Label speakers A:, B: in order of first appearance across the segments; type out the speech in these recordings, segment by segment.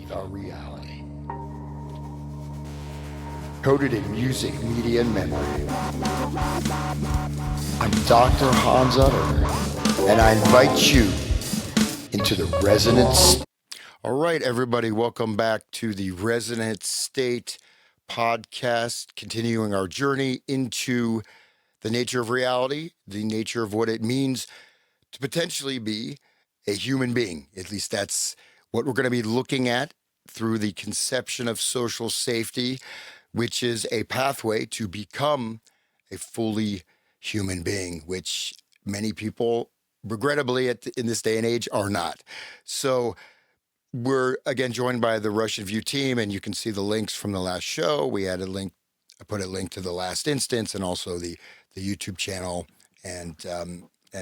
A: with our reality. Coded in music, media, and memory. I'm Dr. Hans Utter, and I invite you into the Resonance. All right, everybody, welcome back to the Resonance State podcast, continuing our journey into the nature of reality, the nature of what it means to potentially be a human being. At least that's what we're going to be looking at through the conception of social safety, which is a pathway to become a fully human being, which many people, regrettably, in this day and age, are not. So we're again joined by the Russian View team, and you can see the links from the last show. We had a link, I put a link to the last instance, and also the YouTube channel, and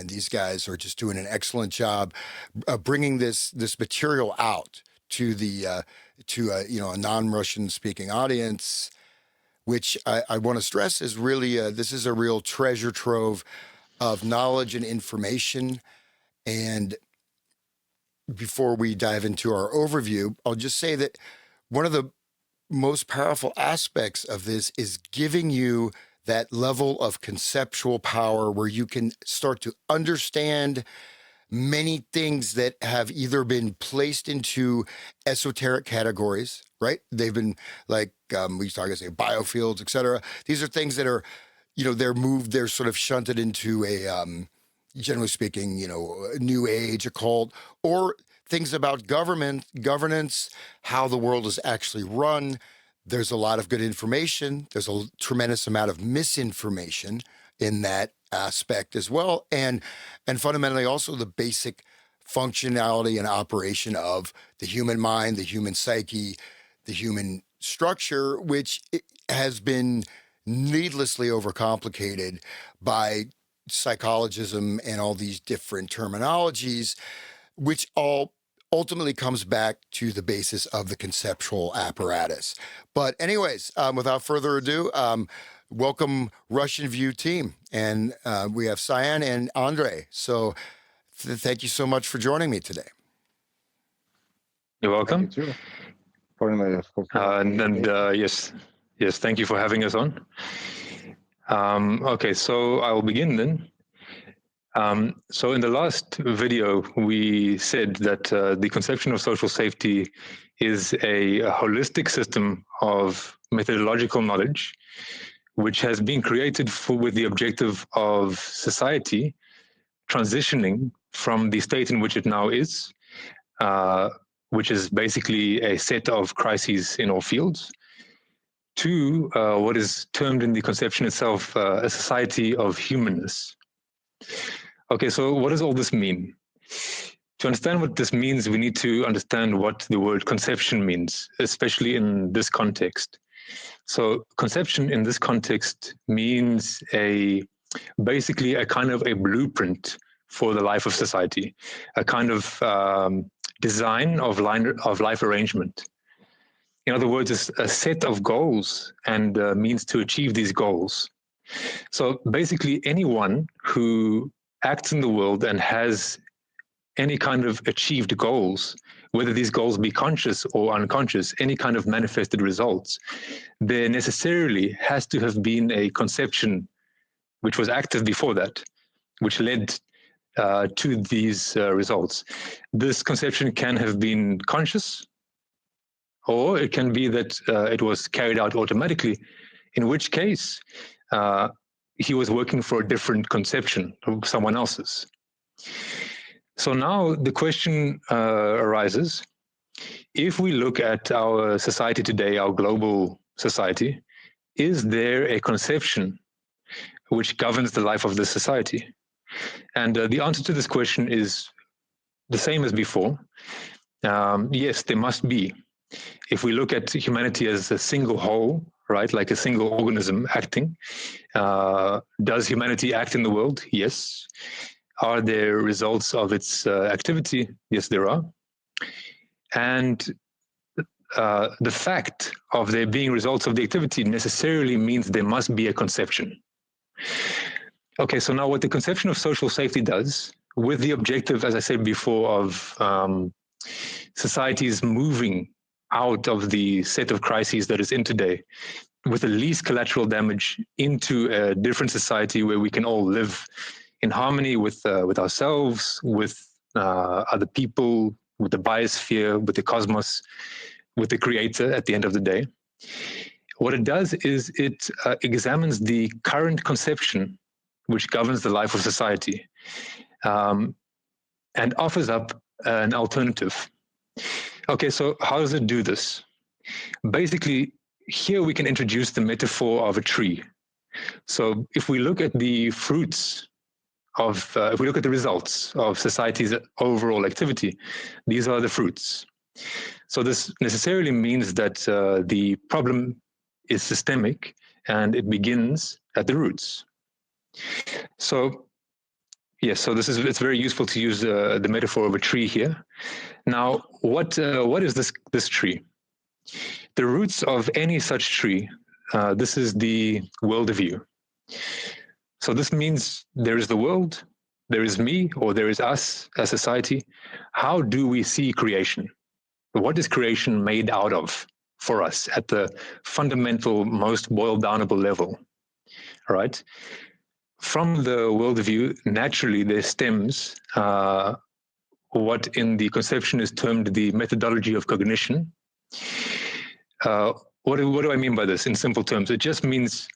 A: these guys are just doing an excellent job bringing this material out to the a non-Russian speaking audience, which I want to stress is really this is a real treasure trove of knowledge and information. And before we dive into our overview, I'll just say that one of the most powerful aspects of this is giving you that level of conceptual power where you can start to understand many things that have either been placed into esoteric categories, right? They've been like, we used to say biofields, et cetera. These are things that are, they're sort of shunted into a, generally speaking, a new age, occult, or things about governance, how the world is actually run. There's a lot of good information. There's a tremendous amount of misinformation in that aspect as well. And fundamentally also the basic functionality and operation of the human mind, the human psyche, the human structure, which has been needlessly overcomplicated by psychologism and all these different terminologies, which all ultimately comes back to the basis of the conceptual apparatus. But anyways, without further ado, welcome Russian View team. And we have Cyan and Andre. So thank you so much for joining me today.
B: You're welcome.
C: Thank you too.
B: Yes, thank you for having us on. Okay, so I'll begin then. So in the last video, we said that the conception of social safety is a holistic system of methodological knowledge, which has been created with the objective of society transitioning from the state in which it now is, which is basically a set of crises in all fields, to what is termed in the conception itself a society of humanness. Okay, so what does all this mean? To understand what this means, we need to understand what the word conception means, especially in this context. So conception in this context means basically a kind of a blueprint for the life of society, a kind of design of life arrangement. In other words, it's a set of goals and means to achieve these goals. So basically anyone who acts in the world and has any kind of achieved goals, whether these goals be conscious or unconscious, any kind of manifested results, there necessarily has to have been a conception which was active before that, which led to these results. This conception can have been conscious, or it can be that it was carried out automatically, in which case he was working for a different conception of someone else's. So now the question arises, if we look at our society today, our global society, is there a conception which governs the life of the society? And the answer to this question is the same as before. Yes, there must be. If we look at humanity as a single whole, right, like a single organism acting, does humanity act in the world? Yes. Are there results of its activity? Yes, there are. And the fact of there being results of the activity necessarily means there must be a conception. Okay, so now what the conception of social safety does, with the objective, as I said before, of societies moving out of the set of crises that is in today with the least collateral damage into a different society where we can all live in harmony with ourselves, with other people, with the biosphere, with the cosmos, with the creator at the end of the day. What it does is it examines the current conception which governs the life of society, and offers up an alternative. Okay, so how does it do this? Basically, here we can introduce the metaphor of a tree. So if we look at the fruits of, if we look at the results of society's overall activity, these are the fruits. So this necessarily means that the problem is systemic and it begins at the roots. So yes, so it's very useful to use the metaphor of a tree here. Now, what is this tree? The roots of any such tree, this is the worldview. So this means there is the world, there is me, or there is us as society. How do we see creation? What is creation made out of for us at the fundamental, most boiled downable level? All right. From the worldview, naturally, there stems what in the conception is termed the methodology of cognition. What do I mean by this in simple terms? It just means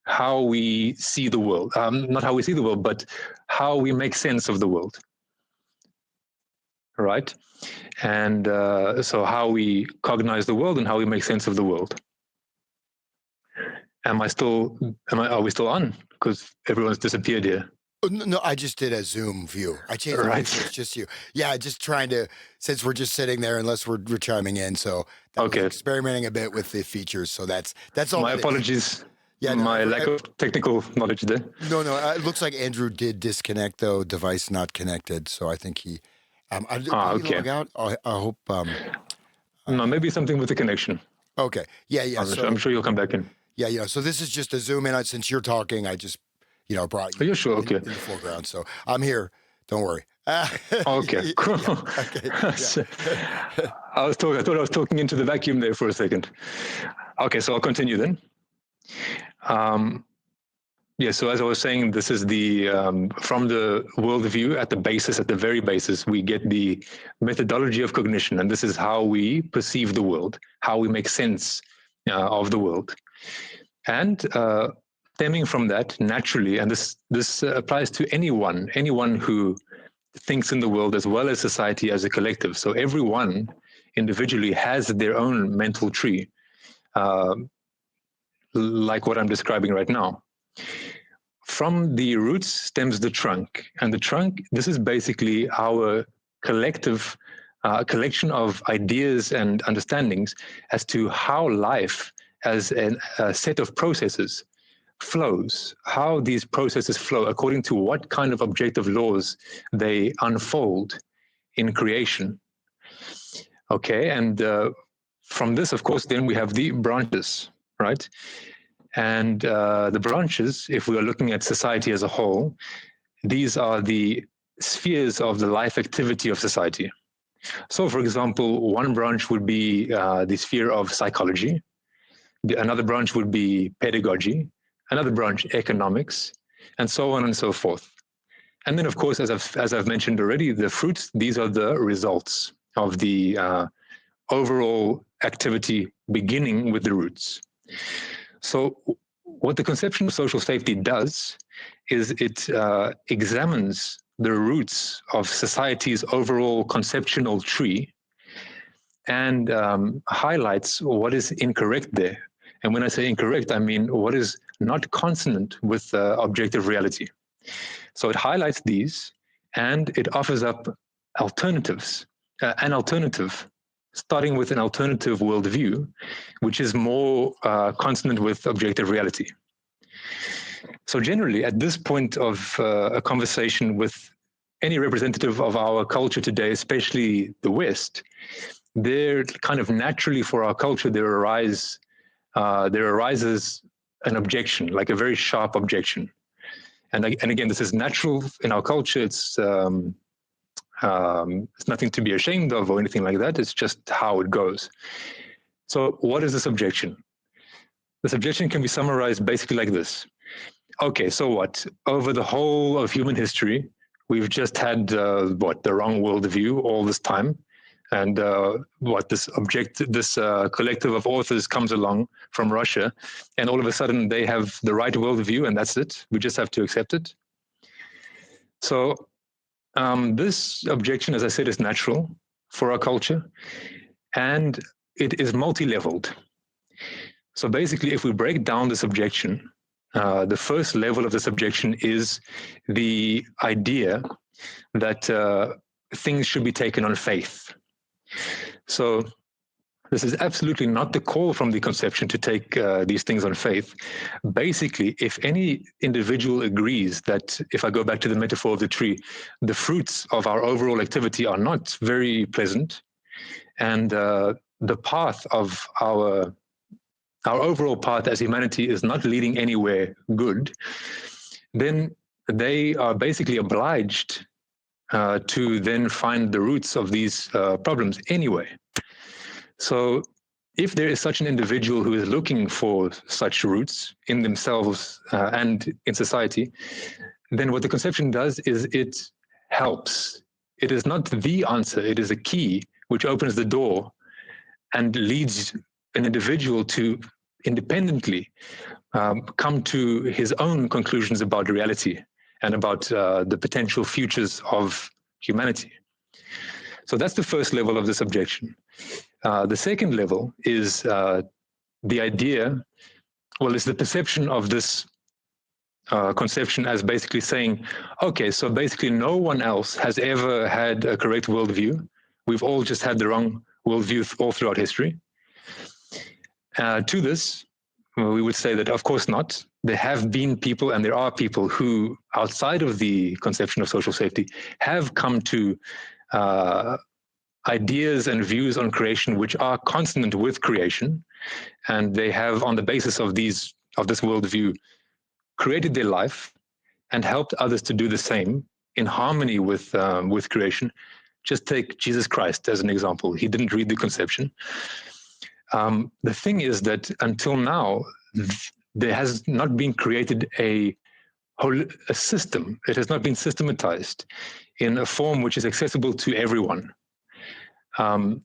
B: how we see the world. Not how we see the world, but how we make sense of the world. Right? And so how we cognize the world and how we make sense of the world. Are we still on? Because everyone's disappeared here.
A: No, I just did a Zoom view. I changed it
B: Right.
A: so it's just you. Yeah, just trying to, since we're just sitting there, unless we're chiming in. So
B: Okay.
A: Experimenting a bit with the features. So that's all.
B: My apologies.
A: Yeah, no,
B: my lack of technical knowledge there.
A: No, it looks like Andrew did disconnect though. Device not connected. So I think he. Did he log out? I hope.
B: No, maybe something with the connection.
A: Okay. Yeah.
B: I'm sure you'll come back in.
A: Yeah. So this is just a Zoom in. Since you're talking, I just brought you.
B: Are you sure? Okay.
A: In the foreground. So I'm here. Don't worry.
B: Okay, cool.
A: Yeah, okay, yeah.
B: I thought I was talking into the vacuum there for a second. Okay, so I'll continue then. So as I was saying, this is the from the worldview at the very basis, we get the methodology of cognition, and this is how we perceive the world, how we make sense of the world. And stemming from that, naturally, and this applies to anyone who thinks in the world as well as society as a collective. So everyone individually has their own mental tree, like what I'm describing right now. From the roots stems the trunk, and the trunk, this is basically our collective collection of ideas and understandings as to how life as a set of processes flows, how these processes flow according to what kind of objective laws they unfold in creation. Okay, and from this, of course, then we have the branches, right? And the branches, if we are looking at society as a whole, these are the spheres of the life activity of society. So, for example, one branch would be the sphere of psychology. Another branch would be pedagogy. Another branch, economics, and so on and so forth. And then, of course, as I've mentioned already, the fruits, these are the results of the overall activity beginning with the roots. So what the conception of social safety does is it examines the roots of society's overall conceptual tree and highlights what is incorrect there. And when I say incorrect, I mean what is not consonant with objective reality. So it highlights these and it offers up alternatives, an alternative, starting with an alternative worldview, which is more consonant with objective reality. So generally, at this point of a conversation with any representative of our culture today, especially the West, there kind of naturally for our culture, there arises an objection, like a very sharp objection. And again, this is natural in our culture. It's It's nothing to be ashamed of or anything like that. It's just how it goes. So what is this objection? This objection can be summarized basically like this. Okay, so what? Over the whole of human history, we've just had the wrong worldview all this time, and this collective of authors comes along from Russia, and all of a sudden they have the right worldview, and that's it. We just have to accept it. So this objection, as I said, is natural for our culture, and it is multi-leveled. So basically, if we break down this objection, the first level of this objection is the idea that things should be taken on faith. So this is absolutely not the call from the conception to take these things on faith. Basically, if any individual agrees that, if I go back to the metaphor of the tree, the fruits of our overall activity are not very pleasant, and the path of our overall path as humanity is not leading anywhere good, then they are basically obliged to then find the roots of these problems anyway. So if there is such an individual who is looking for such roots in themselves and in society, then what the conception does is it helps. It is not the answer, it is a key which opens the door and leads an individual to independently come to his own conclusions about reality and about the potential futures of humanity. So that's the first level of this objection. The second level is the idea, well, it's the perception of this conception as basically saying, okay, so basically no one else has ever had a correct worldview. We've all just had the wrong worldview all throughout history. To this, we would say that, of course not. There have been people, and there are people who, outside of the conception of social safety, have come to ideas and views on creation which are consonant with creation, and they have, on the basis of this worldview, created their life and helped others to do the same in harmony with creation. Just take Jesus Christ as an example. He didn't read the conception. The thing is that until now, there has not been created a system. It has not been systematized in a form which is accessible to everyone. And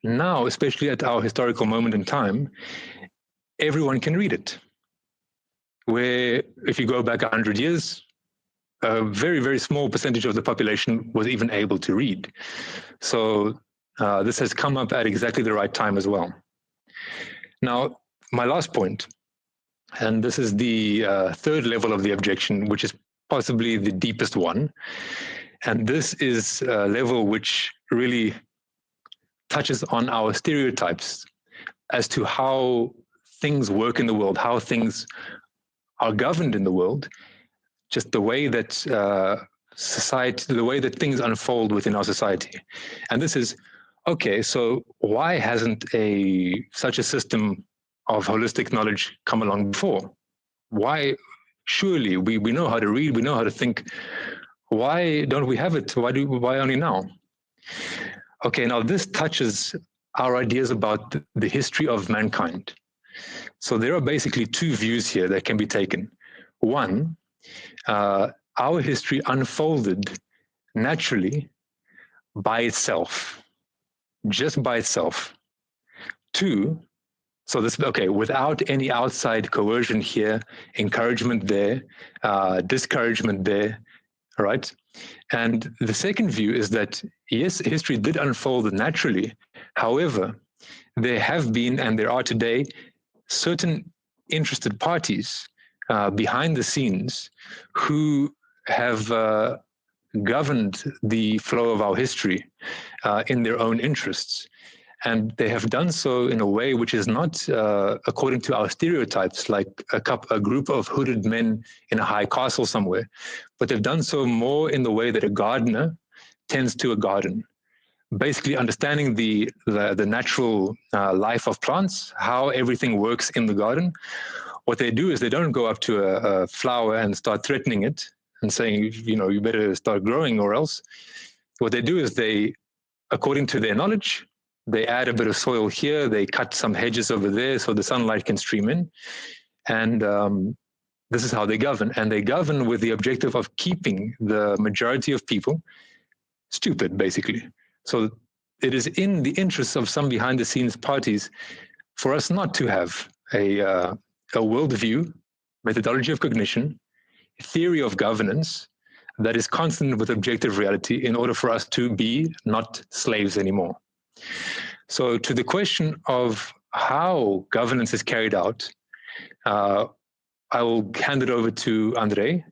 B: now, especially at our historical moment in time, everyone can read it. Where if you go back 100 years, a very, very small percentage of the population was even able to read. So this has come up at exactly the right time as well. Now, my last point, and this is the third level of the objection, which is possibly the deepest one. And this is a level which really touches on our stereotypes as to how things work in the world, how things are governed in the world, just the way that society, the way that things unfold within our society. And this is, okay, so why hasn't such a system of holistic knowledge come along before? Why? Surely we know how to read, we know how to think. Why don't we have it? Why only now? Okay, now this touches our ideas about the history of mankind. So there are basically two views here that can be taken. One, our history unfolded naturally by itself, just by itself. Two, so this, okay, without any outside coercion here, encouragement there, discouragement there, right? And the second view is that, yes, history did unfold naturally. However, there have been, and there are today, certain interested parties behind the scenes who have governed the flow of our history in their own interests. And they have done so in a way which is not according to our stereotypes, like a group of hooded men in a high castle somewhere, but they've done so more in the way that a gardener tends to a garden. Basically understanding the natural life of plants, how everything works in the garden. What they do is they don't go up to a flower and start threatening it. and saying, you better start growing or else. What they do is they, according to their knowledge, they add a bit of soil here, they cut some hedges over there so the sunlight can stream in. And this is how they govern. And they govern with the objective of keeping the majority of people stupid, basically. So it is in the interests of some behind the scenes parties for us not to have a worldview, methodology of cognition, theory of governance that is consonant with objective reality in order for us to be not slaves anymore. So to the question of how governance is carried out, I will hand it over to André,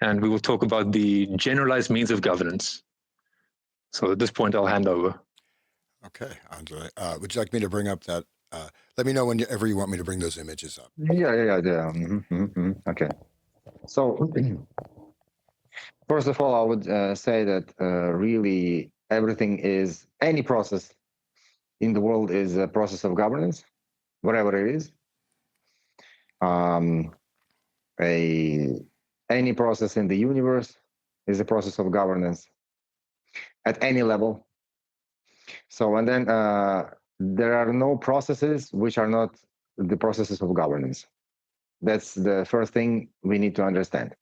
B: and we will talk about the generalized means of governance. So at this point, I'll hand over.
A: Okay, Andre, would you like me to bring up that? Let me know whenever you want me to bring those images up.
C: Yeah. Okay. So, first of all, I would say that really everything is, any process in the world is a process of governance, whatever it is. Any process in the universe is a process of governance at any level. So, and then there are no processes which are not the processes of governance. That's the first thing we need to understand.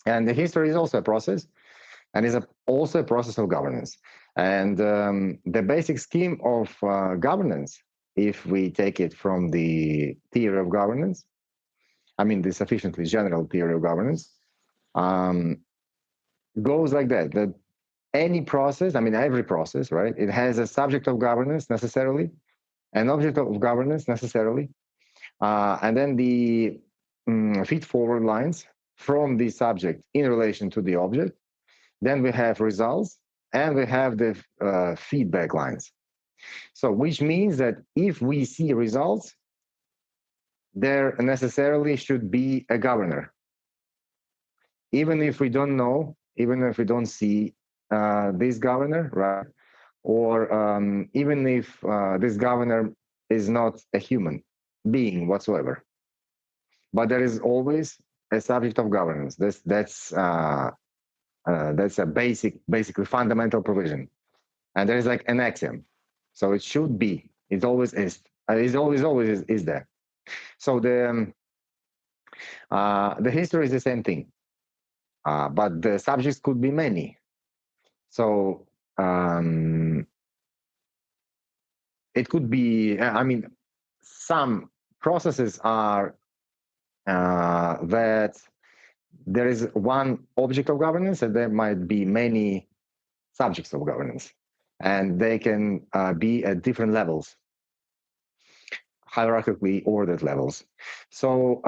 C: And the history is also a process, and is also a process of governance. And the basic scheme of governance, if we take it from the theory of governance, I mean the sufficiently general theory of governance, goes like that any process, I mean every process, right, it has a subject of governance necessarily, an object of governance necessarily, and then the feed-forward lines from the subject in relation to the object. Then we have results, and we have the feedback lines. So which means that if we see results, there necessarily should be a governor. Even if we don't know, even if we don't see this governor, right? Or even if this governor is not a human being whatsoever. But there is always a subject of governance. That's a basically fundamental provision. And there is like an axiom. So it should be, it always is. It always is there. So the history is the same thing. But the subjects could be many. So it could be, I mean, some processes are that there is one object of governance, and there might be many subjects of governance, and they can be at different levels, hierarchically ordered levels. So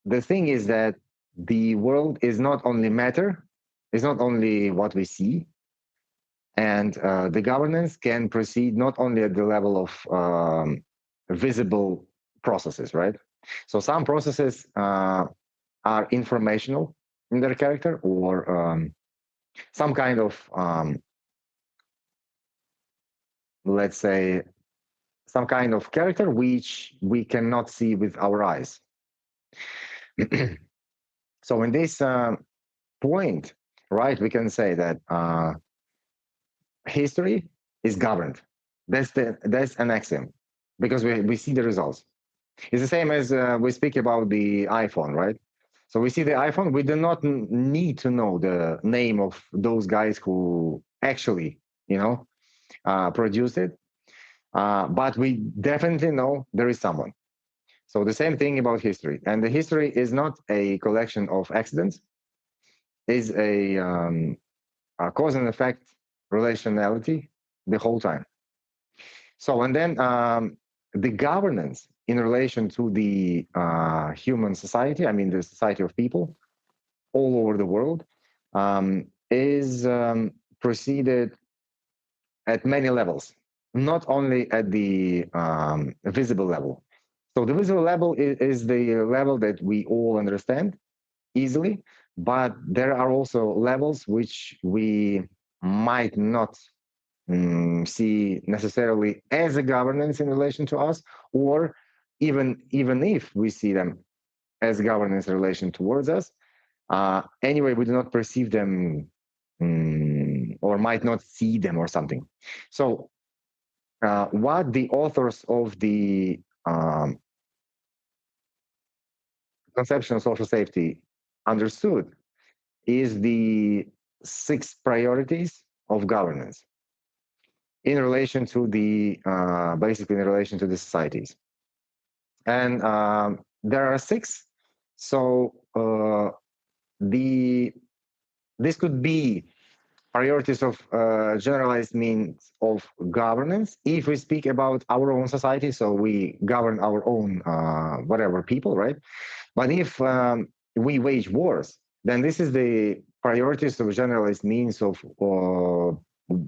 C: the thing is that the world is not only matter, it's not only what we see, and the governance can proceed not only at the level of visible processes, right? So some processes are informational in their character, or some kind of, let's say, some kind of character which we cannot see with our eyes. So in this point, right, we can say that history is governed. That's an axiom, because we see the results. It's the same as we speak about the iPhone, right? So we see the iPhone, we do not need to know the name of those guys who actually, produced it, but we definitely know there is someone. So the same thing about history. And the history is not a collection of accidents, is a cause and effect relationality the whole time. So, and then the governance in relation to the human society, I mean the society of people all over the world, is proceeded at many levels, not only at the visible level. So the visible level is the level that we all understand easily, but there are also levels which we might not see necessarily as a governance in relation to us, or even if we see them as governance in relation towards us, anyway, we do not perceive them or might not see them or something. So what the authors of the conception of social safety understood is the 6 priorities of governance in relation to the basically in relation to the societies. And there are 6. So this could be priorities of generalized means of governance if we speak about our own society, so we govern our own whatever people, right? But if we wage wars, then this is the priorities of generalized means of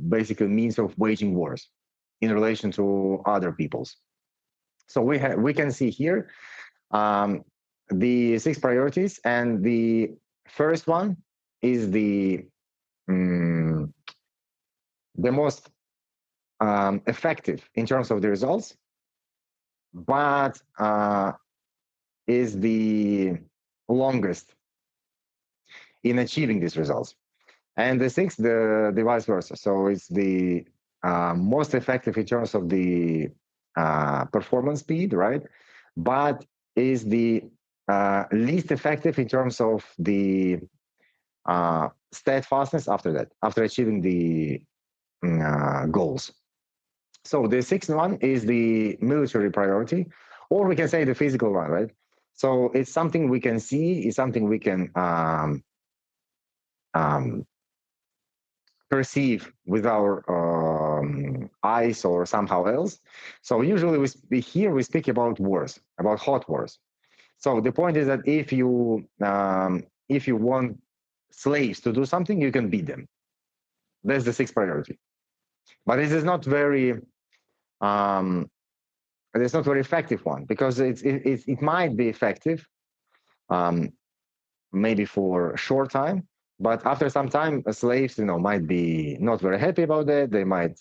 C: basically means of waging wars in relation to other peoples. So we can see here the 6 priorities, and the first one is the most effective in terms of the results, but is the longest in achieving these results. And the 6th, the vice versa. So it's the most effective in terms of the performance speed, right? But is the least effective in terms of the steadfastness after that, after achieving the goals. So the 6th one is the military priority, or we can say the physical one, right? So it's something we can see, it's something we can perceive with our eyes or somehow else. So usually we speak about wars, about hot wars. So the point is that if you want slaves to do something, you can beat them. That's the 6th priority. But this is not very it's not very effective one, because it might be effective maybe for a short time, but after some time slaves might be not very happy about that. They might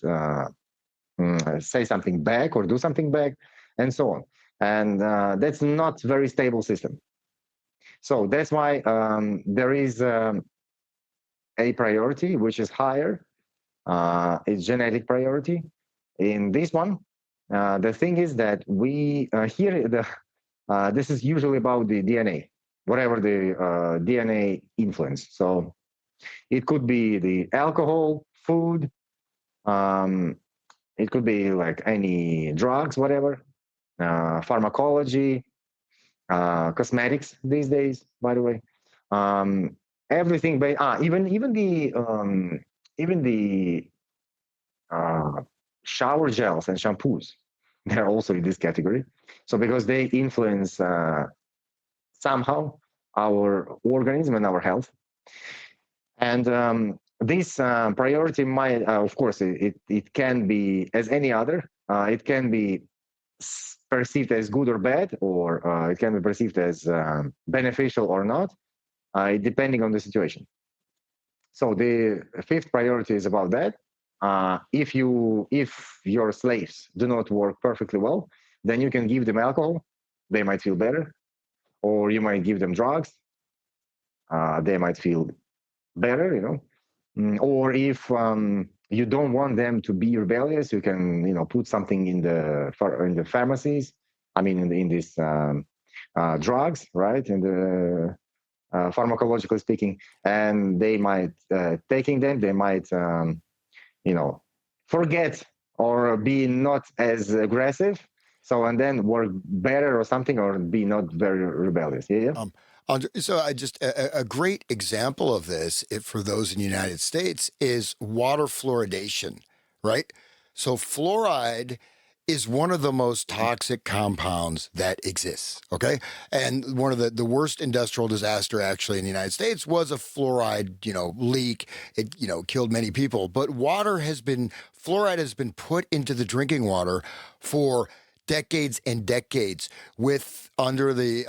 C: say something back or do something back, and so on. And that's not very stable system. So that's why there is a priority which is higher. It's genetic priority. In this one, the thing is that we here this is usually about the DNA, whatever the DNA influence. So it could be the alcohol, food, it could be like any drugs, whatever, pharmacology, cosmetics these days, by the way, everything. Even the shower gels and shampoos, they're also in this category. So because they influence somehow our organism and our health. And this priority might, of course, it can be as any other. It can be perceived as good or bad, or it can be perceived as beneficial or not, depending on the situation. So the 5th priority is about that. If your slaves do not work perfectly well, then you can give them alcohol. They might feel better. Or you might give them drugs. They might feel better, Or if you don't want them to be rebellious, you can, put something in the pharmacies. I mean, in these drugs, right? In the pharmacologically speaking, and they might taking them, they might forget or be not as aggressive, so and then work better or something, or be not very rebellious. Yeah.
A: So I just a great example of this, for those in the United States, is water fluoridation, right? So fluoride is one of the most toxic compounds that exists, okay? And one of the worst industrial disaster actually in the United States was a fluoride, leak. It, killed many people. But fluoride has been put into the drinking water for decades and decades under the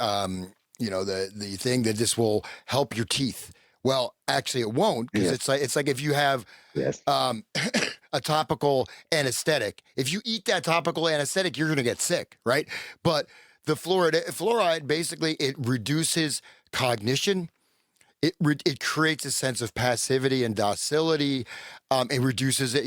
A: the thing that this will help your teeth. Well, actually, it won't, because it's like if you have a topical anesthetic. If you eat that topical anesthetic, you're going to get sick, right? But the fluoride basically, it reduces cognition. it creates a sense of passivity and docility. It reduces it,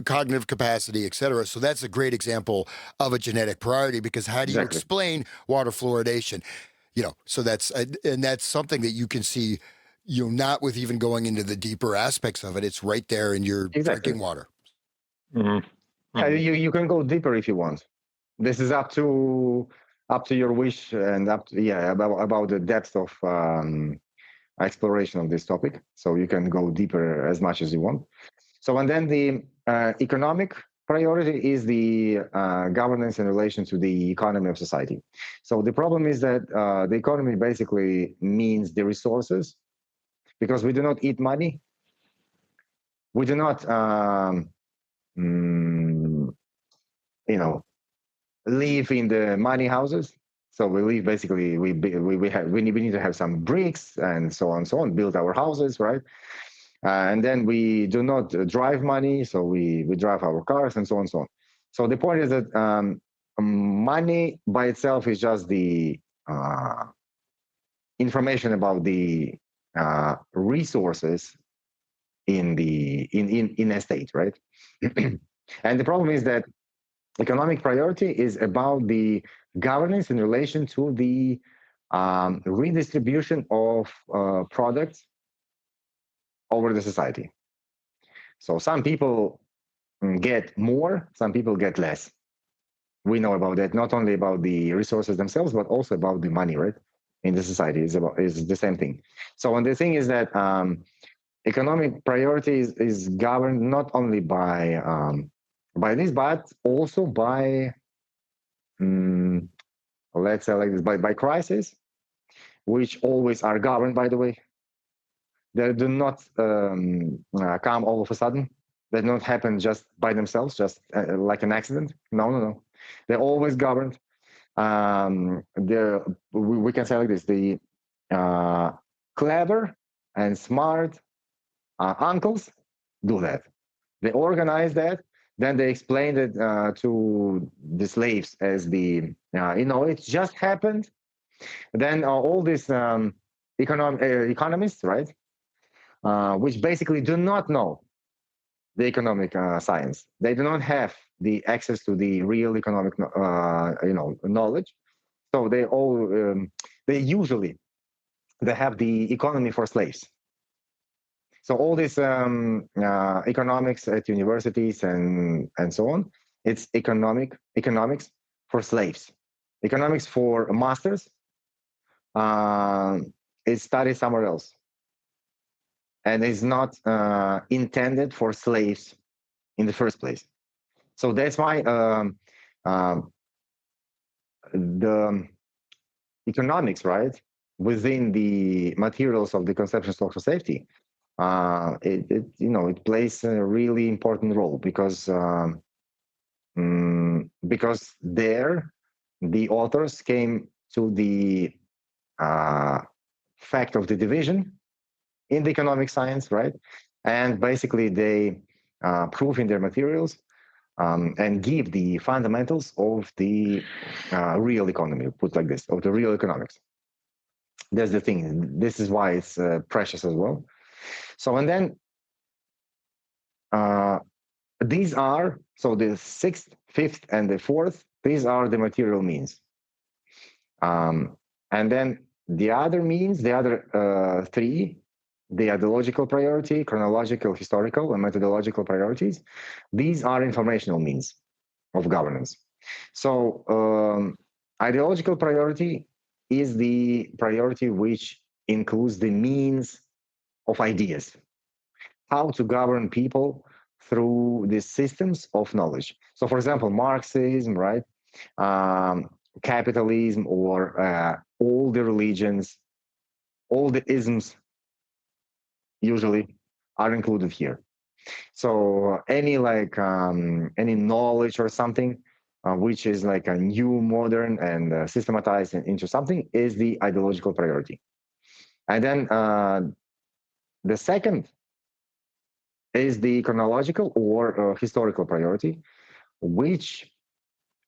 A: cognitive capacity, et cetera. So that's a great example of a genetic priority, because how do you
C: Exactly.
A: explain water fluoridation? So and that's something that you can see, not with even going into the deeper aspects of it. It's right there in your
C: Exactly.
A: drinking water.
B: Mhm.
C: Yeah,
B: Mhm.
C: you can go deeper if you want. This is up to your wish, and about the depth of exploration of this topic. So you can go deeper as much as you want. So, and then the economic priority is the governance in relation to the economy of society. So the problem is that the economy basically means the resources, because we do not eat money. We do not, mm, live in the money houses. So we live basically, we need to have some bricks and so on and so on, build our houses, right? And then we do not drive money, so we drive our cars and so on and so on. So the point is that money by itself is just the information about the resources in a state, right? And the problem is that economic priority is about the governance in relation to the redistribution of products over the society. So some people get more, some people get less. We know about that, not only about the resources themselves, but also about the money, right? In the society is the same thing. So, and the thing is that economic priorities is governed not only by this, but also by let's say like this, by crisis, which always are governed, by the way. They do not come all of a sudden. They don't happen just by themselves, just like an accident. No. They're always governed. We can say like this: the clever and smart uncles do that. They organize that. Then they explain it to the slaves as it just happened. Then all these economists, right, which basically do not know the economic science. They do not have the access to the real economic, knowledge. So they usually they have the economy for slaves. So all this economics at universities and so on, it's economics for slaves. Economics for masters is studied somewhere else, and is not intended for slaves in the first place. So that's why the economics, right, within the materials of the conception of social safety, it plays a really important role, because there the authors came to the fact of the division in the economic science, right? And basically they prove in their materials and give the fundamentals of the real economy, put like this, of the real economics. That's the thing. This is why it's precious as well. So, and then these are, so the sixth, fifth, and the fourth, these are the material means. And then the other means, the other three, the ideological priority, chronological, historical, and methodological priorities, these are informational means of governance. So ideological priority is the priority which includes the means of ideas, how to govern people through the systems of knowledge. So, for example, Marxism, right? Capitalism, or all the religions, all the isms usually are included here. So any any knowledge or something which is like a new, modern, and systematized into something is the ideological priority. And then the second is the chronological or historical priority, which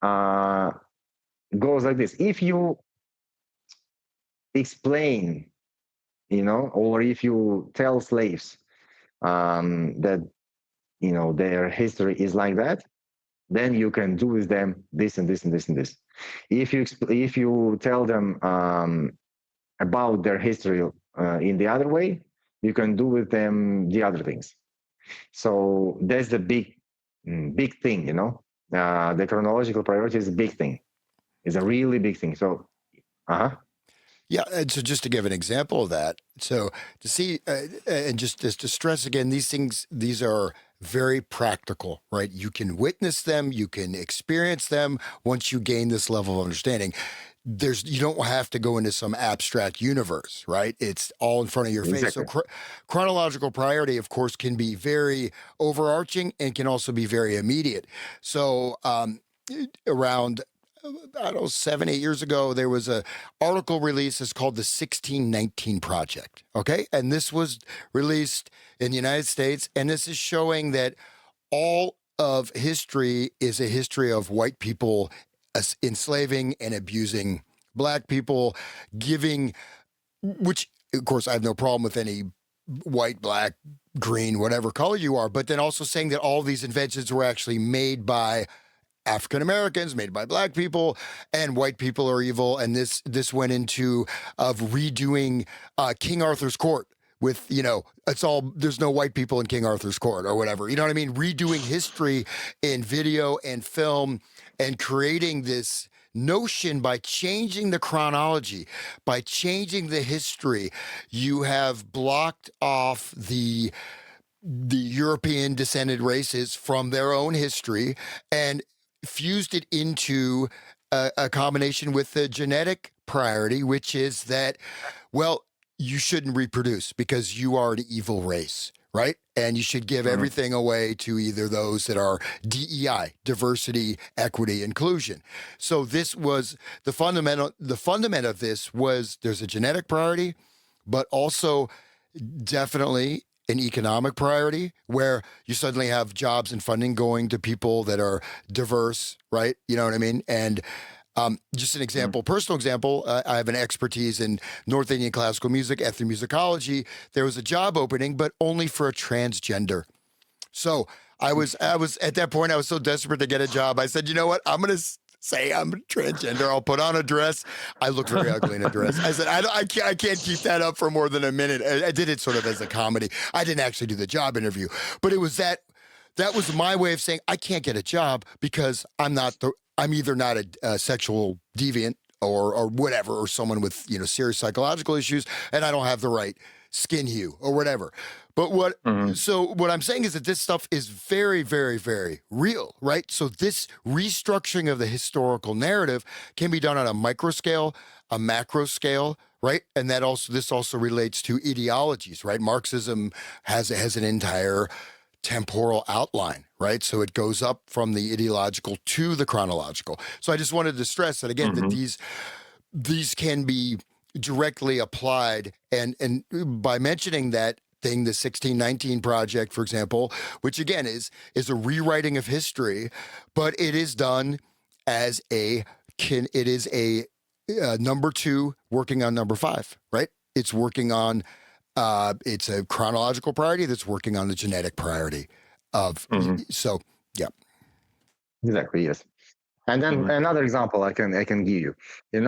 C: goes like this. If you explain or if you tell slaves that their history is like that, then you can do with them this and this and this and this. If you tell them about their history in the other way, you can do with them the other things. So that's the big thing, the chronological priority is a big thing. It's a really big thing. So,
A: Yeah, and so just to give an example of that, so to see and just to stress again, these are very practical, right? You can witness them, you can experience them once you gain this level of understanding. You don't have to go into some abstract universe, right? It's all in front of your face.
C: exactly.
A: So chronological priority, of course, can be very overarching and can also be very immediate. So around, I don't know, 7, 8 years ago, there was a article released. It's called the 1619 Project. Okay. And this was released in the United States. And this is showing that all of history is a history of white people enslaving and abusing black people, which of course I have no problem with any white, black, green, whatever color you are, but then also saying that all these inventions were actually made by African Americans, made by black people, and white people are evil. And this went into of redoing King Arthur's court with, there's no white people in King Arthur's court or whatever. You know what I mean? Redoing history in video and film and creating this notion by changing the chronology, by changing the history, you have blocked off the European descended races from their own history and fused it into a combination with the genetic priority, which is that, well, you shouldn't reproduce because you are an evil race, right? And you should give everything away to either those that are DEI, diversity, equity, inclusion. So this was the fundament of this was there's a genetic priority, but also definitely an economic priority where you suddenly have jobs and funding going to people that are diverse, right? You know what I mean? And just an example, personal example, I have an expertise in North Indian classical music, ethnomusicology. There was a job opening, but only for a transgender. So I was at that point, I was so desperate to get a job. I said, you know what? I'm going to say I'm transgender. I'll put on a dress. I look very ugly in a dress. I said, I can't keep that up for more than a minute. I did it sort of as a comedy. I didn't actually do the job interview, but it was that was my way of saying I can't get a job because I'm either not a sexual deviant or whatever, or someone with, serious psychological issues, and I don't have the right skin hue or whatever. But what I'm saying is that this stuff is very, very, very real, right? So this restructuring of the historical narrative can be done on a micro scale, a macro scale, right? And this also relates to ideologies, right? Marxism has an entire temporal outline, right? So it goes up from the ideological to the chronological. So I just wanted to stress that again, that these can be directly applied, and by mentioning that thing, the 1619 Project, for example, which again is a rewriting of history, but it is done as number 2 working on number 5, right? It's working on it's a chronological priority that's working on the genetic priority of so yeah.
C: Exactly, yes. And then another example I can give you. In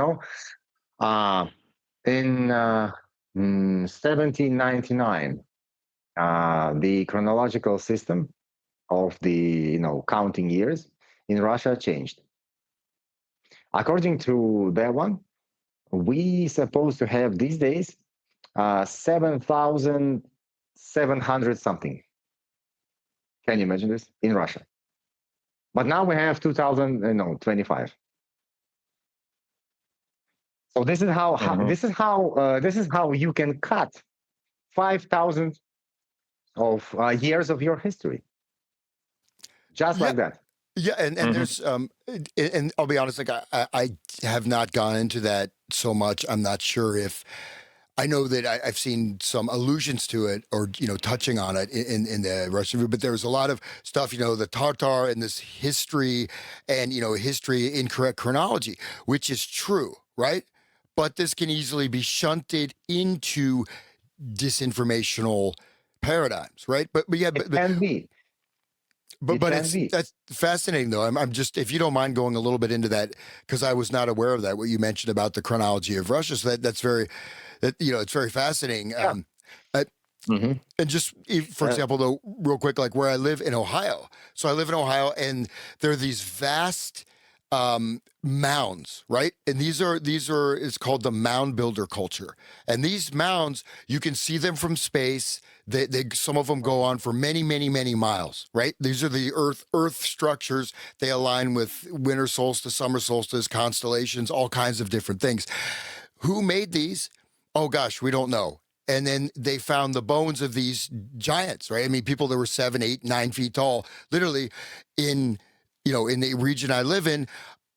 C: 1799, the chronological system of the counting years in Russia changed. According to that one, we supposed to have these days 7,700 something. Can you imagine this in Russia? But now we have 2025. So this is how you can cut 5,000 of years of your history, just like that.
A: Yeah, and there's and I'll be honest, like I have not gone into that so much. I'm not sure if I know that I've seen some allusions to it or touching on it in the Russian review, but there was a lot of stuff, the Tartar and this history and history incorrect chronology, which is true, right? But this can easily be shunted into disinformational paradigms, right? But yeah,
C: It can be.
A: but
C: Can be.
A: that's fascinating though. I'm just, if you don't mind going a little bit into that, because I was not aware of that, what you mentioned about the chronology of Russia. So that's very, it's very fascinating.
C: Yeah. Mm-hmm.
A: And just, for example, though, real quick, like where I live in Ohio. So I live in Ohio, and there are these vast mounds, right? And these are it's called the mound builder culture. And these mounds, you can see them from space. They some of them go on for many, many, many miles, right? These are the Earth structures. They align with winter solstice, summer solstice, constellations, all kinds of different things. Who made these? Oh gosh, we don't know. And then they found the bones of these giants, right? I mean, people that were 7, 8, 9 feet tall, literally in, in the region I live in.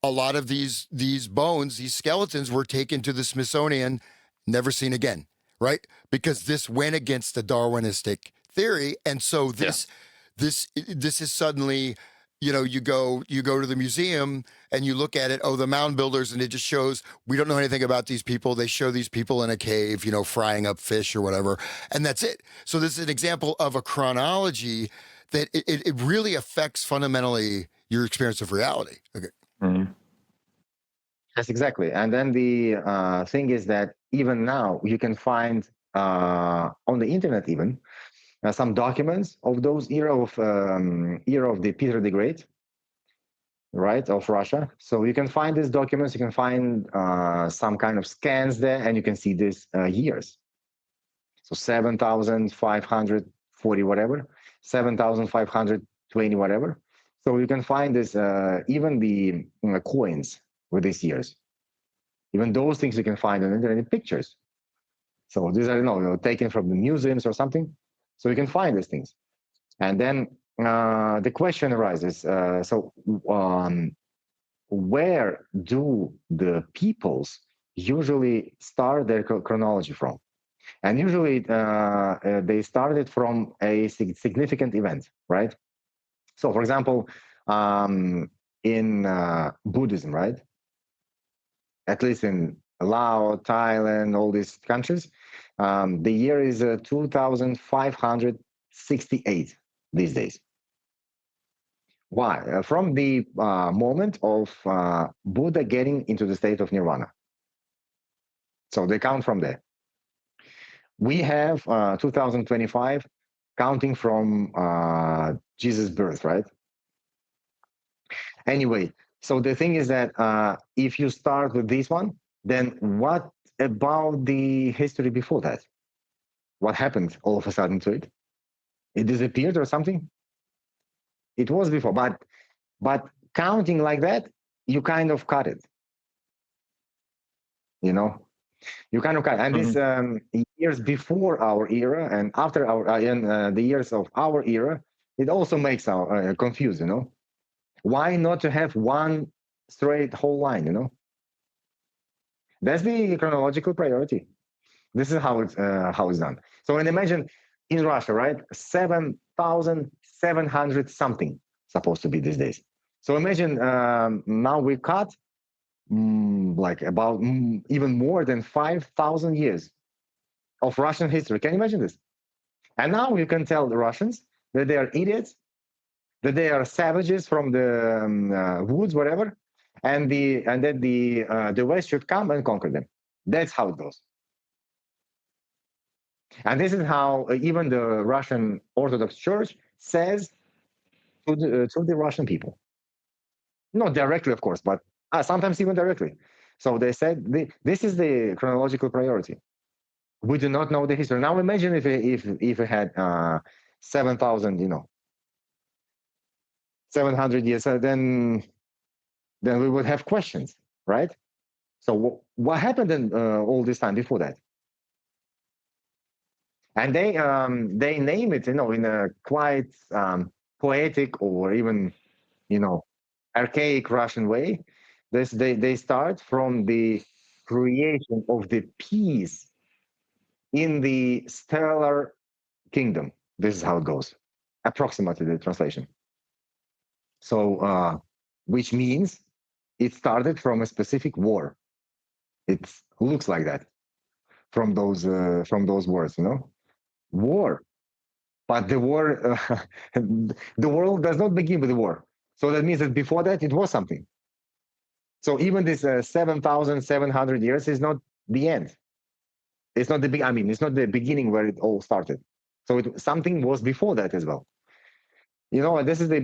A: A lot of these bones, these skeletons, were taken to the Smithsonian, never seen again, right? Because this went against the Darwinistic theory, and so this is suddenly, you go to the museum and you look at it. Oh, the mound builders, and it just shows we don't know anything about these people. They show these people in a cave, frying up fish or whatever, and that's it. So this is an example of a chronology that it really affects fundamentally your experience of reality. Okay.
C: Mm-hmm. Yes, exactly. And then the thing is that even now you can find on the internet even some documents of those era of the Peter the Great, right, of Russia. So you can find these documents. You can find some kind of scans there, and you can see these years. So 7,540 whatever, 7,520 whatever. So you can find this even the coins with these years. Even those things you can find on the internet in pictures. So these are taken from the museums or something. So you can find these things. And then the question arises, where do the peoples usually start their chronology from? And usually they started from a significant event, right? So for example, in Buddhism, right? At least in Laos, Thailand, all these countries, the year is 2,568 these days. Why? From the moment of Buddha getting into the state of nirvana. So they count from there. We have 2025 counting from Jesus' birth, right? Anyway, so the thing is that if you start with this one, then what about the history before that? What happened all of a sudden to it? It disappeared or something? It was before, but counting like that, you kind of cut it. You kind of cut. And this years before our era and after our the years of our era, it also makes our confused. Why not to have one straight whole line? That's the chronological priority. This is how it's done. So, and imagine in Russia, right? 7,700 something supposed to be these days. So imagine now we cut like about even more than 5,000 years of Russian history. Can you imagine this? And now you can tell the Russians that they are idiots, that they are savages from the woods, whatever, and that the West should come and conquer them. That's how it goes. And this is how even the Russian Orthodox Church says to the Russian people. Not directly, of course, but sometimes even directly. So they said this is the chronological priority. We do not know the history. Now imagine if it had 7,000, 700 years, then we would have questions, right? So what happened in all this time before that? And they name it, in a quite poetic or even, archaic Russian way. They start from the creation of the peace in the stellar kingdom. This is how it goes, approximately the translation. So, which means it started from a specific war. It looks like that. from those words, war. But the war, the world does not begin with the war. So that means that before that it was something. So even this 7,700 years is not the end. It's not the big. I mean, it's not the beginning where it all started. So something was before that as well. This is the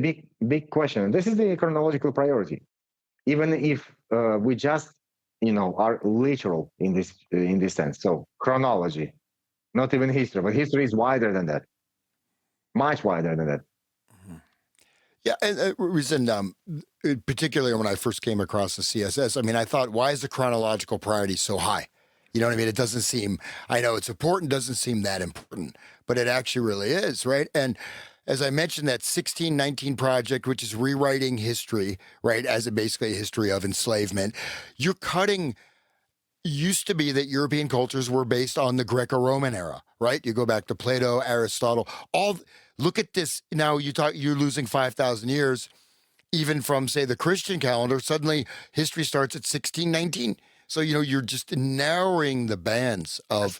C: big question. This is the chronological priority. Even if we just, are literal in this sense. So chronology, not even history, but history is wider than that, much wider than that.
A: Yeah, and reason, particularly when I first came across the CSS, I mean, I thought, why is the chronological priority so high? You know what I mean? It doesn't seem, I know it's important, doesn't seem that important, but it actually really is, right? And as I mentioned, that 1619 project, which is rewriting history, right, as basically a history of enslavement, you're cutting. Used to be that European cultures were based on the Greco-Roman era, right? You go back to Plato, Aristotle. Look at this now. You're losing 5,000 years, even from say the Christian calendar. Suddenly, history starts at 1619. So you're just narrowing the bands of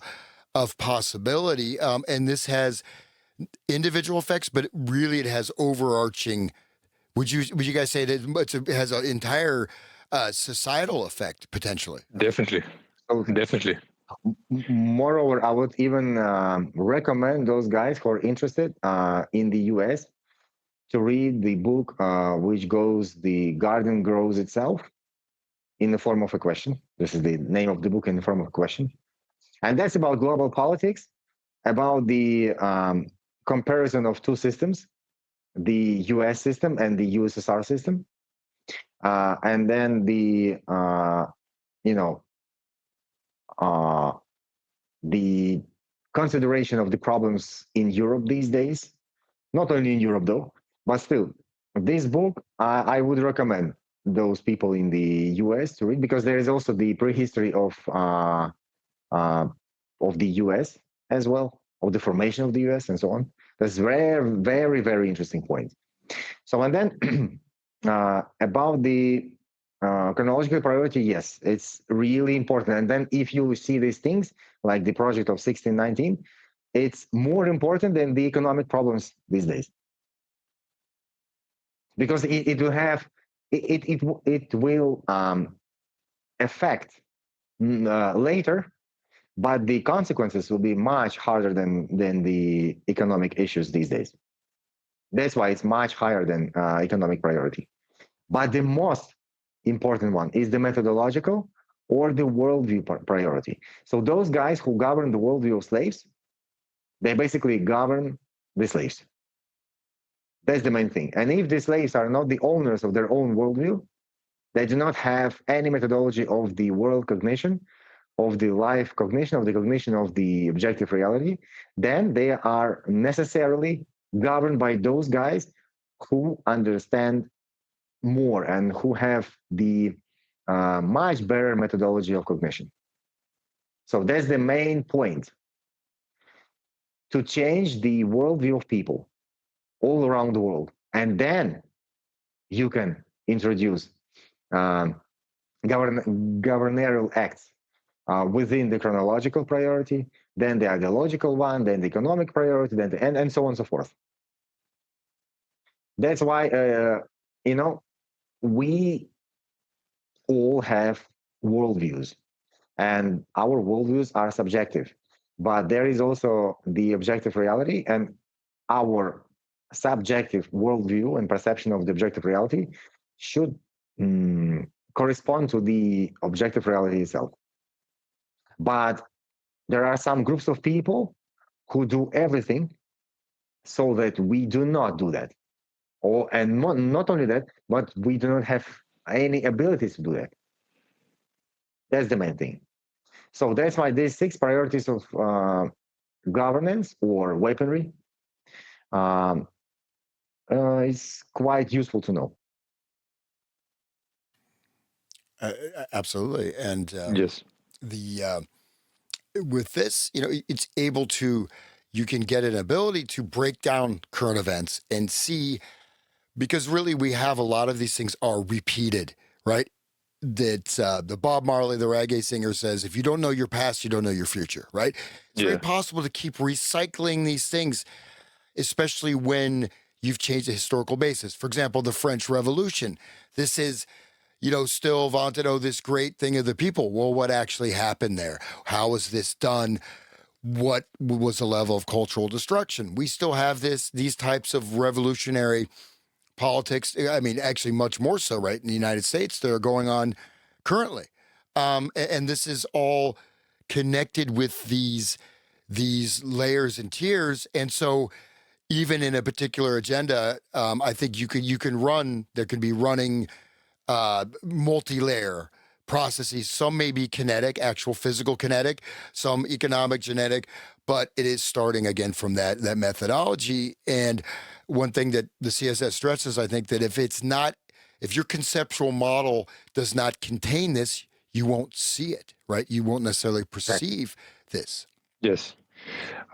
A: possibility, and this has individual effects, but it has overarching. Would you guys say that it has an entire societal effect potentially?
B: Definitely.
C: So,
B: Definitely.
C: moreover, I would even recommend those guys who are interested in the US to read the book which goes "The Garden Grows Itself" in the form of a question. This is the name of the book, in the form of a question. And that's about global politics, about the comparison of two systems, the US system and the USSR system. And then the consideration of the problems in Europe these days, not only in Europe though, but still, this book I would recommend those people in the US to read, because there is also the prehistory of the US as well, of the formation of the US and so on. That's very, very, very interesting point. So, and then about the chronological priority, yes, it's really important. And then if you see these things like the project of 1619, it's more important than the economic problems these days, because it will have it will affect later, but the consequences will be much harder than the economic issues these days. That's why it's much higher than economic priority. But the most important one is the methodological or the worldview priority. So those guys who govern the worldview of slaves, they basically govern the slaves. That's the main thing. And if the slaves are not the owners of their own worldview, they do not have any methodology of the world cognition, of the life cognition, of the cognition of the objective reality, then they are necessarily governed by those guys who understand more and who have the much better methodology of cognition. So that's the main point. To change the worldview of people all around the world. And then you can introduce governorial acts within the chronological priority, then the ideological one, then the economic priority, then and so on and so forth. That's why, we all have worldviews, and our worldviews are subjective. But there is also the objective reality, and our subjective worldview and perception of the objective reality should correspond to the objective reality itself. But there are some groups of people who do everything so that we do not do that. And not only that, but we do not have any abilities to do that. That's the main thing. So that's why these 6 priorities of governance or weaponry is quite useful to know.
A: Absolutely, and
B: Yes.
A: with this, it's able to. You can get an ability to break down current events and see, because really we have a lot of these things are repeated, right? the Bob Marley, the reggae singer, says, if you don't know your past, you don't know your future, right? It's very possible to keep recycling these things, especially when you've changed the historical basis. For example, the French Revolution. This is, still vaunted, oh, this great thing of the people. Well, what actually happened there? How was this done? What was the level of cultural destruction? We still have these types of revolutionary politics. I mean, actually, much more so, right, in the United States, that are going on currently, and this is all connected with these layers and tiers. And so, even in a particular agenda, I think you can run. There can be running multi-layer processes. Some may be kinetic, actual physical kinetic, some economic, genetic, but it is starting again from that methodology. And one thing that the CSS stresses, I think, that if your conceptual model does not contain this, you won't see it, right? You won't necessarily perceive this.
B: Yes.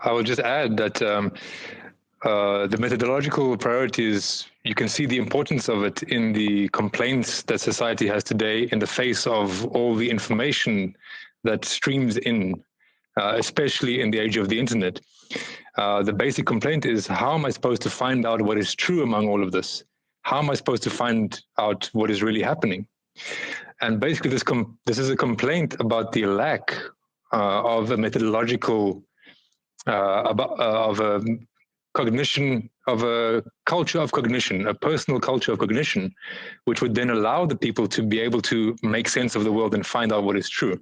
B: I will just add that the methodological priorities, you can see the importance of it in the complaints that society has today in the face of all the information that streams in, especially in the age of the internet. The basic complaint is, how am I supposed to find out what is true among all of this? How am I supposed to find out what is really happening? And basically, this is a complaint about the lack of a methodological, of a cognition, of a culture of cognition, a personal culture of cognition, which would then allow the people to be able to make sense of the world and find out what is true.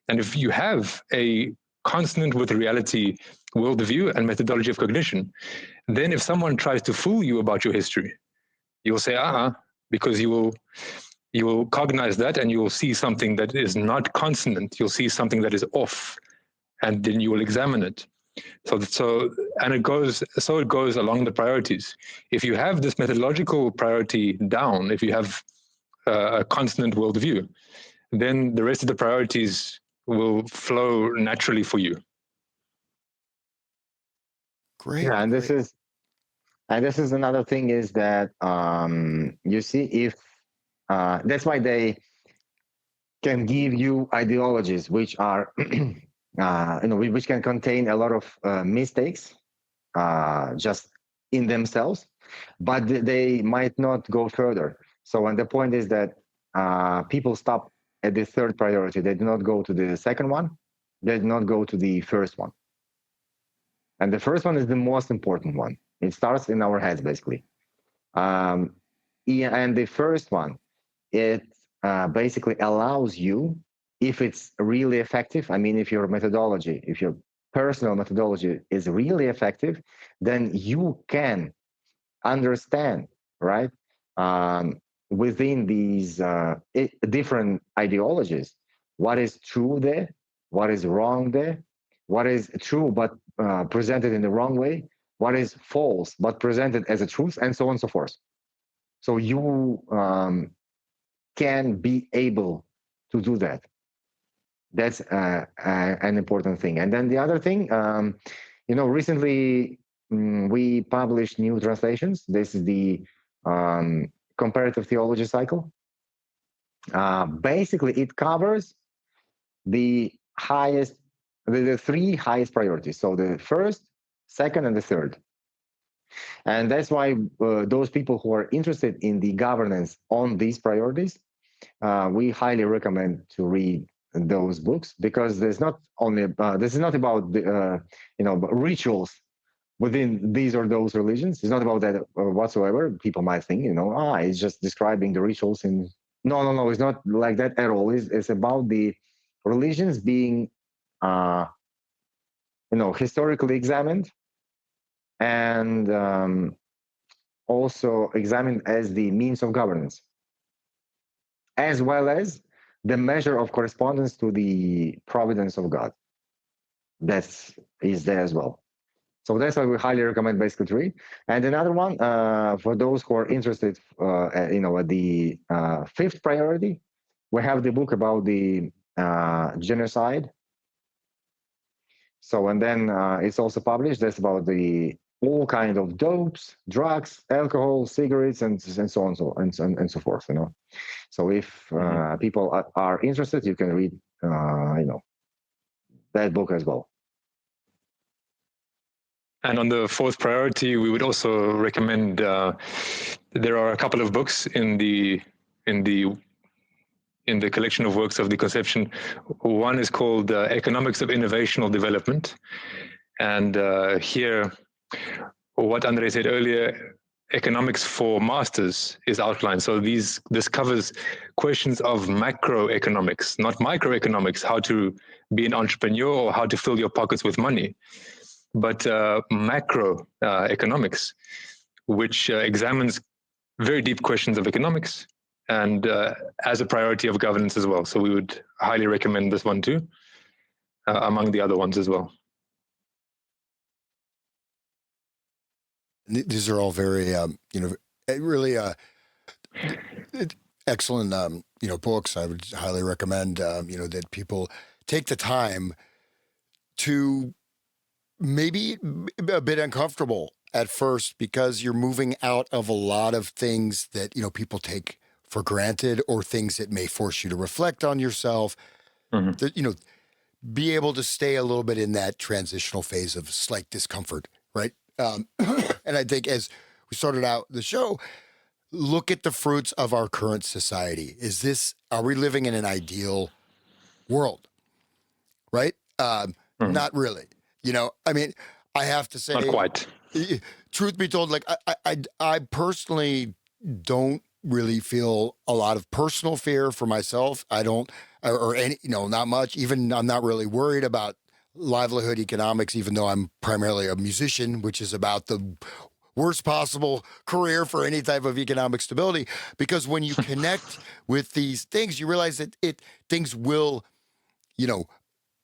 B: And if you have a consonant with reality worldview and methodology of cognition, then if someone tries to fool you about your history, you'll say, because you will cognize that, and you will see something that is not consonant. You'll see something that is off, and then you will examine it. It goes along the priorities. If you have this methodological priority down, if you have a consonant worldview, then the rest of the priorities will flow naturally for you.
A: Great.
C: Yeah, and
A: great.
C: this is another thing, is that you see, if that's why they can give you ideologies which are which can contain a lot of mistakes just in themselves, but they might not go further. So, and the point is that people stop at the third priority. They do not go to the second one. They do not go to the first one. And the first one is the most important one. It starts in our heads, basically. And the first one, it basically allows you, if it's really effective, I mean, if your methodology, if your personal methodology is really effective, then you can understand, right, within these different ideologies, what is true there, what is wrong there, what is true but presented in the wrong way, what is false but presented as a truth, and so on and so forth. So you can be able to do that. That's an important thing. And then the other thing, recently we published new translations. This is the comparative theology cycle. Basically, it covers the three highest priorities. So the first, second, and the third. And that's why those people who are interested in the governance on these priorities, we highly recommend to read those books, because there's not only this is not about the rituals within these or those religions. It's not about that whatsoever. People might think, it's just describing the rituals. No, it's not like that at all. It's about the religions being historically examined, and also examined as the means of governance, as well as the measure of correspondence to the providence of God. That is there as well. So that's why we highly recommend basically to read. And another one, for those who are interested, at the fifth priority, we have the book about the genocide. So, and then it's also published. That's about the all kind of dopes, drugs, alcohol, cigarettes, and so on, and so forth. So if people are interested, you can read that book as well.
B: And on the fourth priority, we would also recommend. There are a couple of books in the collection of works of the conception. One is called Economics of Innovational Development, and here, what Andre said earlier, economics for masters is outlined. So this covers questions of macroeconomics, not microeconomics, how to be an entrepreneur or how to fill your pockets with money, but macro economics, which examines very deep questions of economics and as a priority of governance as well. So we would highly recommend this one too, among the other ones as well.
A: These are all very, really excellent, books. I would highly recommend, that people take the time to maybe a bit uncomfortable at first because you're moving out of a lot of things that, people take for granted or things that may force you to reflect on yourself. That, be able to stay a little bit in that transitional phase of slight discomfort, right? And I think as we started out the show, look at the fruits of our current society. Are we living in an ideal world? Right? Not really. I have to say,
B: not quite.
A: Truth be told, like I personally don't really feel a lot of personal fear for myself. I don't, or any, not much. Even I'm not really worried about livelihood economics, even though I'm primarily a musician, which is about the worst possible career for any type of economic stability. Because when you connect with these things, you realize that things will,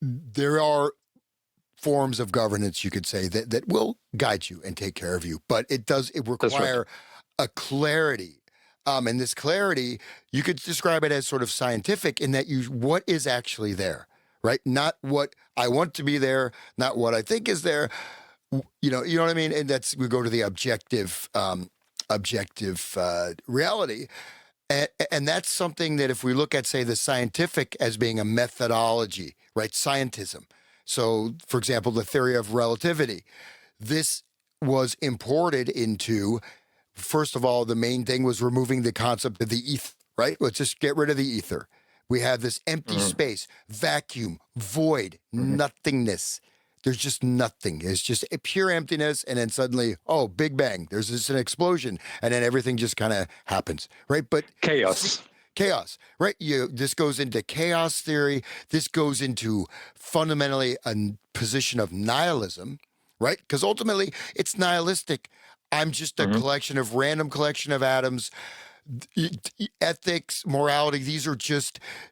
A: there are forms of governance, you could say, that will guide you and take care of you. But it require a clarity. And this clarity, you could describe it as sort of scientific in that what is actually there, right? Not what I want to be there, not what I think is there. You know what I mean? And we go to the objective reality. And that's something that if we look at, say, the scientific as being a methodology, right? Scientism. So, for example, the theory of relativity. This was imported into, first of all, the main thing was removing the concept of the ether, right? Let's just get rid of the ether. We have this empty space, vacuum, void, nothingness. There's just nothing. It's just a pure emptiness. And then suddenly, Big Bang. There's just an explosion. And then everything just kind of happens, right? But chaos, right? This goes into chaos theory. This goes into fundamentally a position of nihilism, right? Because ultimately it's nihilistic. I'm just a random collection of atoms. Ethics, morality,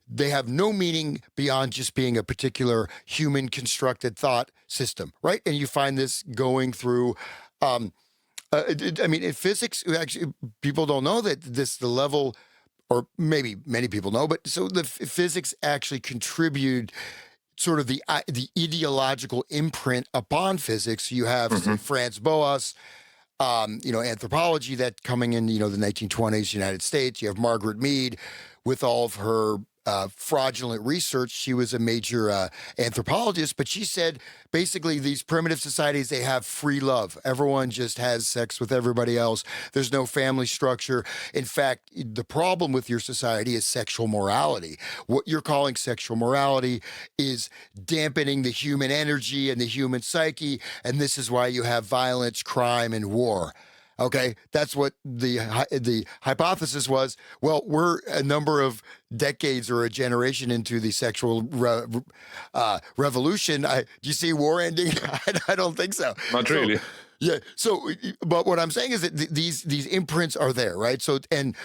A: they have no meaning beyond just being a particular human constructed thought system, right? And you find this going through, in physics, actually, people don't know that the level, or maybe many people know, but so the physics actually contribute sort of the ideological imprint upon physics. You have say, Franz Boas, anthropology that coming in, the 1920s United States. You have Margaret Mead with all of her fraudulent research. She was a major anthropologist, but she said basically these primitive societies, they have free love. Everyone just has sex with everybody else. There's no family structure. In fact, the problem with your society is sexual morality. What you're calling sexual morality is dampening the human energy and the human psyche, and this is why you have violence, crime, and war. Okay, that's what the hypothesis was. Well, we're a number of decades or a generation into the sexual revolution. Do you see war ending? I don't think so.
B: Not really.
A: Yeah. So, but what I'm saying is that these imprints are there, right? So, and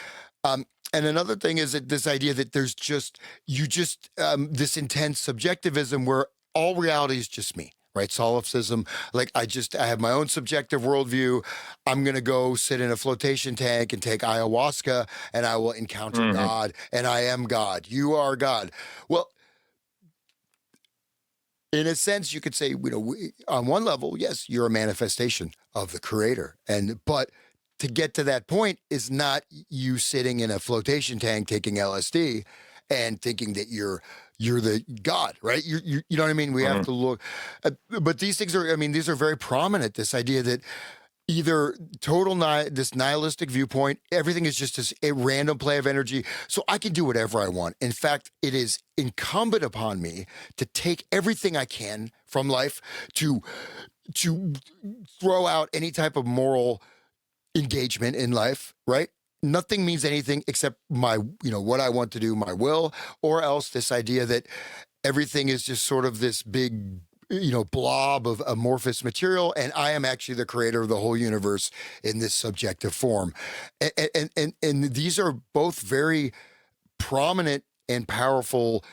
A: another thing is that this idea that there's this intense subjectivism where all reality is just me. Right, solipsism. Like I have my own subjective worldview. I'm gonna go sit in a flotation tank and take ayahuasca, and I will encounter God, and I am God. You are God. Well, in a sense, you could say, on one level, yes, you're a manifestation of the creator. But to get to that point is not you sitting in a flotation tank taking LSD and thinking that you're the God, right? You know what I mean? We have to look, but these things are, these are very prominent. This idea that either this nihilistic viewpoint, everything is just a random play of energy. So I can do whatever I want. In fact, it is incumbent upon me to take everything I can from life to throw out any type of moral engagement in life, right? Nothing means anything except what I want to do, my will, or else this idea that everything is just sort of this big blob of amorphous material, and I am actually the creator of the whole universe in this subjective form. And these are both very prominent and powerful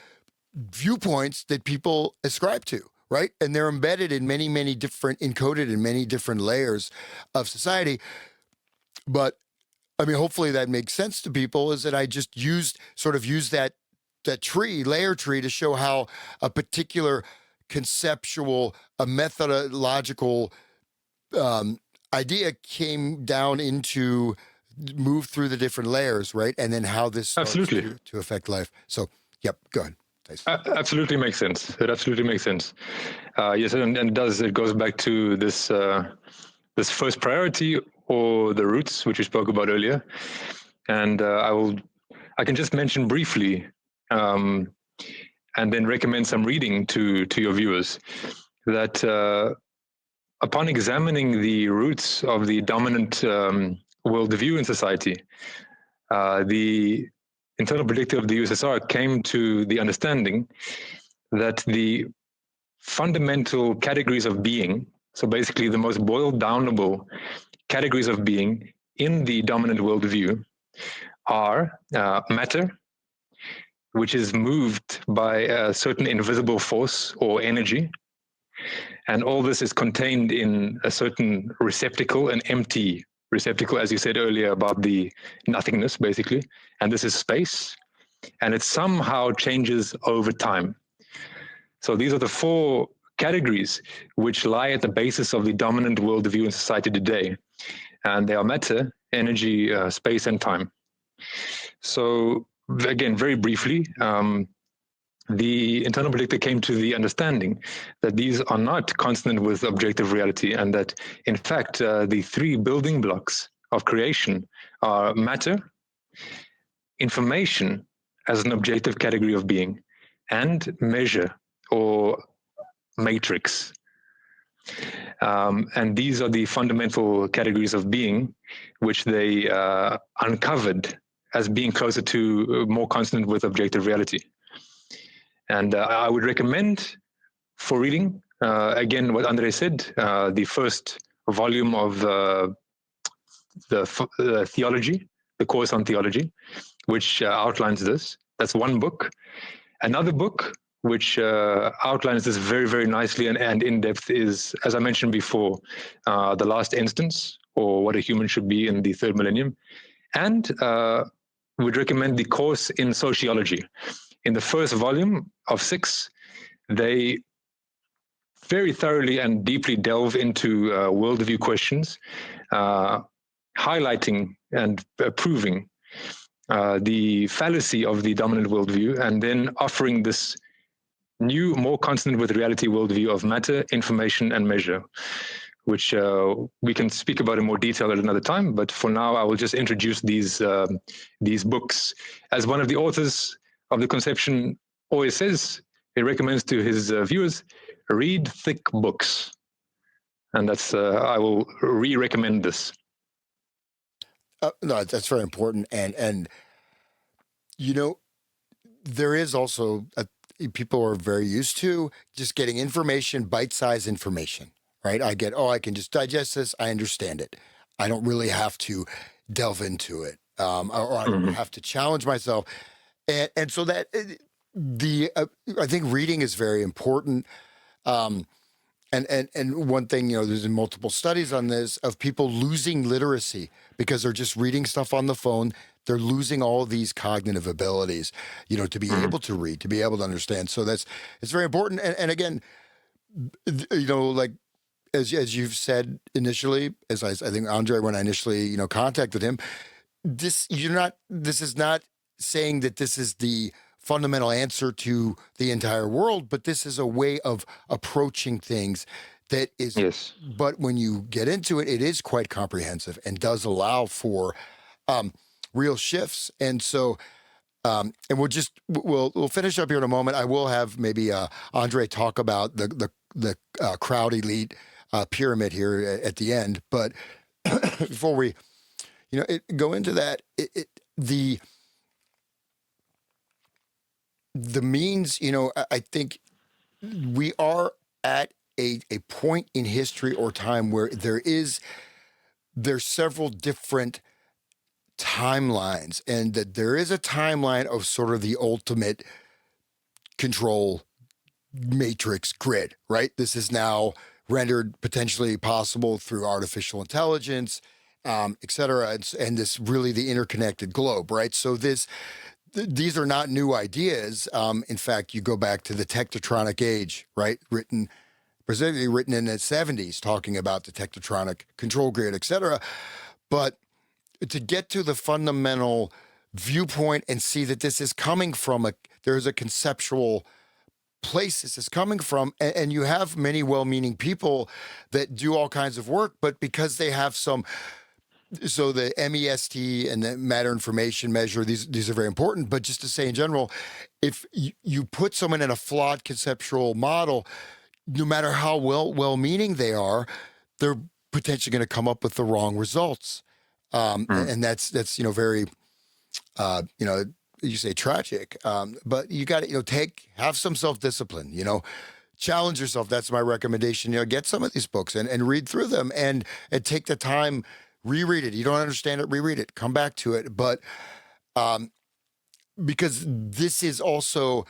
A: viewpoints that people ascribe to, right? And they're embedded in many, encoded in many different layers of society. But hopefully that makes sense to people, is that I just used that layer tree to show how a particular conceptual, a methodological idea came down into move through the different layers, right? And then how this starts to affect life. So, yep, go ahead.
B: Absolutely makes sense. It absolutely makes sense. Yes, and it goes back to this this first priority, or the roots, which we spoke about earlier. And I can just mention briefly, and then recommend some reading to your viewers, that upon examining the roots of the dominant worldview in society, the internal predictor of the USSR came to the understanding that the fundamental categories of being, so basically the most boiled downable categories of being in the dominant worldview, are matter, which is moved by a certain invisible force or energy. And all this is contained in a certain receptacle, an empty receptacle, as you said earlier, about the nothingness, basically. And this is space. And it somehow changes over time. So these are the four categories which lie at the basis of the dominant worldview in society today. And they are matter, energy, space, and time. So again, very briefly, the internal predictor came to the understanding that these are not consonant with objective reality, and that, in fact, the three building blocks of creation are matter, information as an objective category of being, and measure or matrix. And these are the fundamental categories of being, which they uncovered as being closer to more consonant with objective reality. And I would recommend for reading, again, what Andre said, the first volume of the theology, the course on theology, which outlines this. That's one book. Another book which outlines this very, very nicely and in depth is, as I mentioned before, The Last Instance, or What a Human Should Be in the Third Millennium. And would recommend the course in sociology. In the first volume of 6, they very thoroughly and deeply delve into worldview questions, highlighting and proving the fallacy of the dominant worldview, and then offering this new, more consonant with reality worldview of matter, information, and measure, which we can speak about in more detail at another time. But for now, I will just introduce these books. As one of the authors of the conception always says, he recommends to his viewers, read thick books. And that's, I will re-recommend this.
A: No, that's very important. And there is also, people are very used to just getting information, bite-sized information, right? I can just digest this. I understand it. I don't really have to delve into it, or I don't have to challenge myself. And so that I think reading is very important. And one thing, there's been multiple studies on this of people losing literacy because they're just reading stuff on the phone. They're losing all of these cognitive abilities, to be able to read, to be able to understand. So it's very important. And again, like as you've said initially, as I think Andre, when I initially contacted him, this is not saying that this is the fundamental answer to the entire world, but this is a way of approaching things that is.
B: Yes.
A: But when you get into it, it is quite comprehensive and does allow for real shifts. And so, and we'll finish up here in a moment. I will have maybe Andre talk about the crowd elite pyramid here at the end, but before we go into that, the means, I think we are at a point in history or time where there's several different timelines, and that there is a timeline of sort of the ultimate control matrix grid, right? This is now rendered potentially possible through artificial intelligence, et cetera, and this really the interconnected globe, right? So these are not new ideas. In fact, you go back to the tectonic age, right? Specifically written in the 70s, talking about the tectonic control grid, et cetera. But to get to the fundamental viewpoint and see that this is coming from there's a conceptual place this is coming from, and you have many well-meaning people that do all kinds of work, but because they have so the MEST and the matter information measure, these are very important. But just to say in general, if you put someone in a flawed conceptual model, no matter how well-meaning they are, they're potentially going to come up with the wrong results. And that's very you say tragic, but you got to have some self-discipline, challenge yourself. That's my recommendation. Get some of these books and read through them and take the time, reread it. You don't understand it, reread it, come back to it. But because this is also,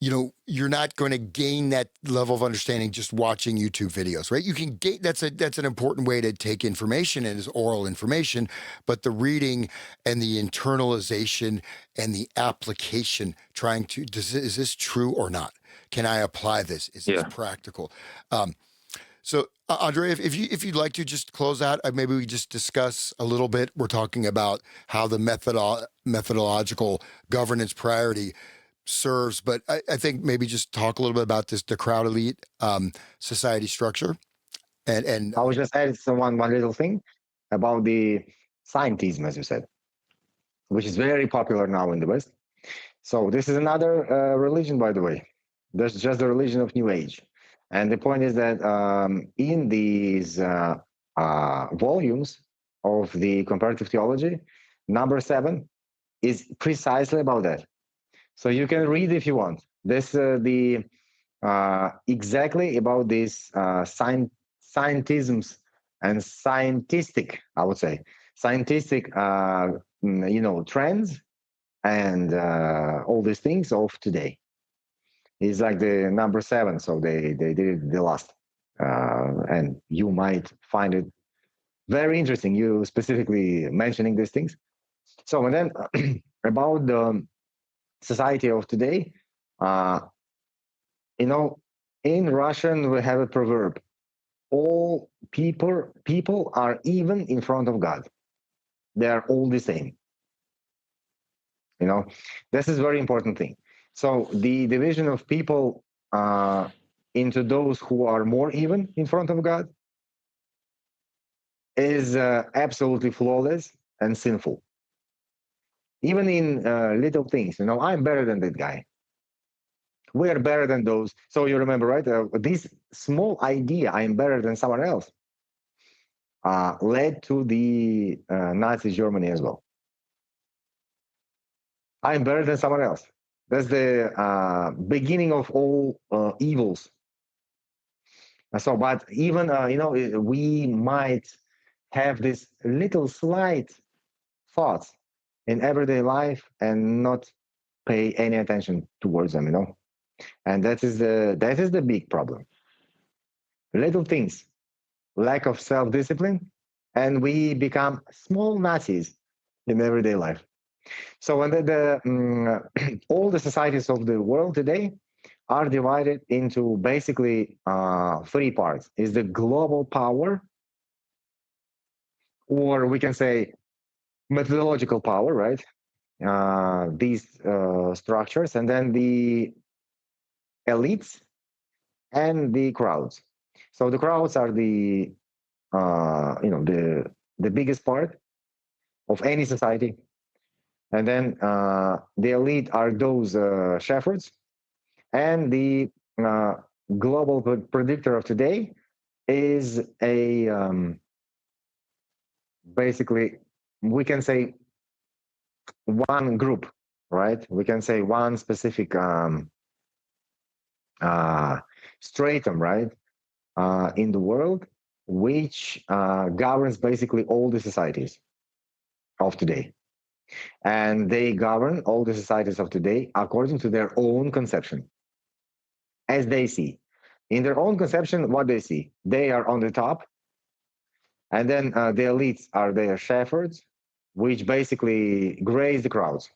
A: you're not going to gain that level of understanding just watching YouTube videos, right? You can get that's an important way to take information and is oral information, but the reading and the internalization and the application, trying to is this true or not? Can I apply this? Is this practical? So, Andre, if you'd like to just close out, maybe we just discuss a little bit. We're talking about how the methodological governance priority serves, but I think maybe just talk a little bit about the crowd elite society structure. And
C: I will just add one little thing about the scientism, as you said, which is very popular now in the West. So this is another religion, by the way. That's just the religion of New Age. And the point is that in these volumes of the comparative theology, number 7 is precisely about that. So you can read if you want. This exactly about these scientisms and scientific, I would say, scientific, trends and all these things of today. It's like the number 7, so they did it the last, and you might find it very interesting. You specifically mentioning these things. So and then about the society of today, in Russian we have a proverb: all people are even in front of God. They are all the same. This is a very important thing. So the division of people into those who are more even in front of God is absolutely flawless and sinful. Even in little things, I'm better than that guy. We are better than those. So you remember, right? This small idea, I'm better than someone else, led to the Nazi Germany as well. I'm better than someone else. That's the beginning of all evils. So, but even, we might have this little slight thoughts in everyday life and not pay any attention towards them, and that is the big problem. Little things, lack of self-discipline, and we become small Nazis in everyday life. So when all the societies of the world today are divided into basically three parts. Is the global power, or we can say methodological power, right? These structures, and then the elites and the crowds. So the crowds are the the biggest part of any society, and then the elite are those shepherds, and the uh, global predictor of today is a basically, we can say, one group, right? We can say one specific uh, stratum, right, in the world, which governs basically all the societies of today. And they govern all the societies of today according to their own conception, as they see. In their own conception, what they see, they are on the top, and then the elites are their shepherds, which basically graze the crowds.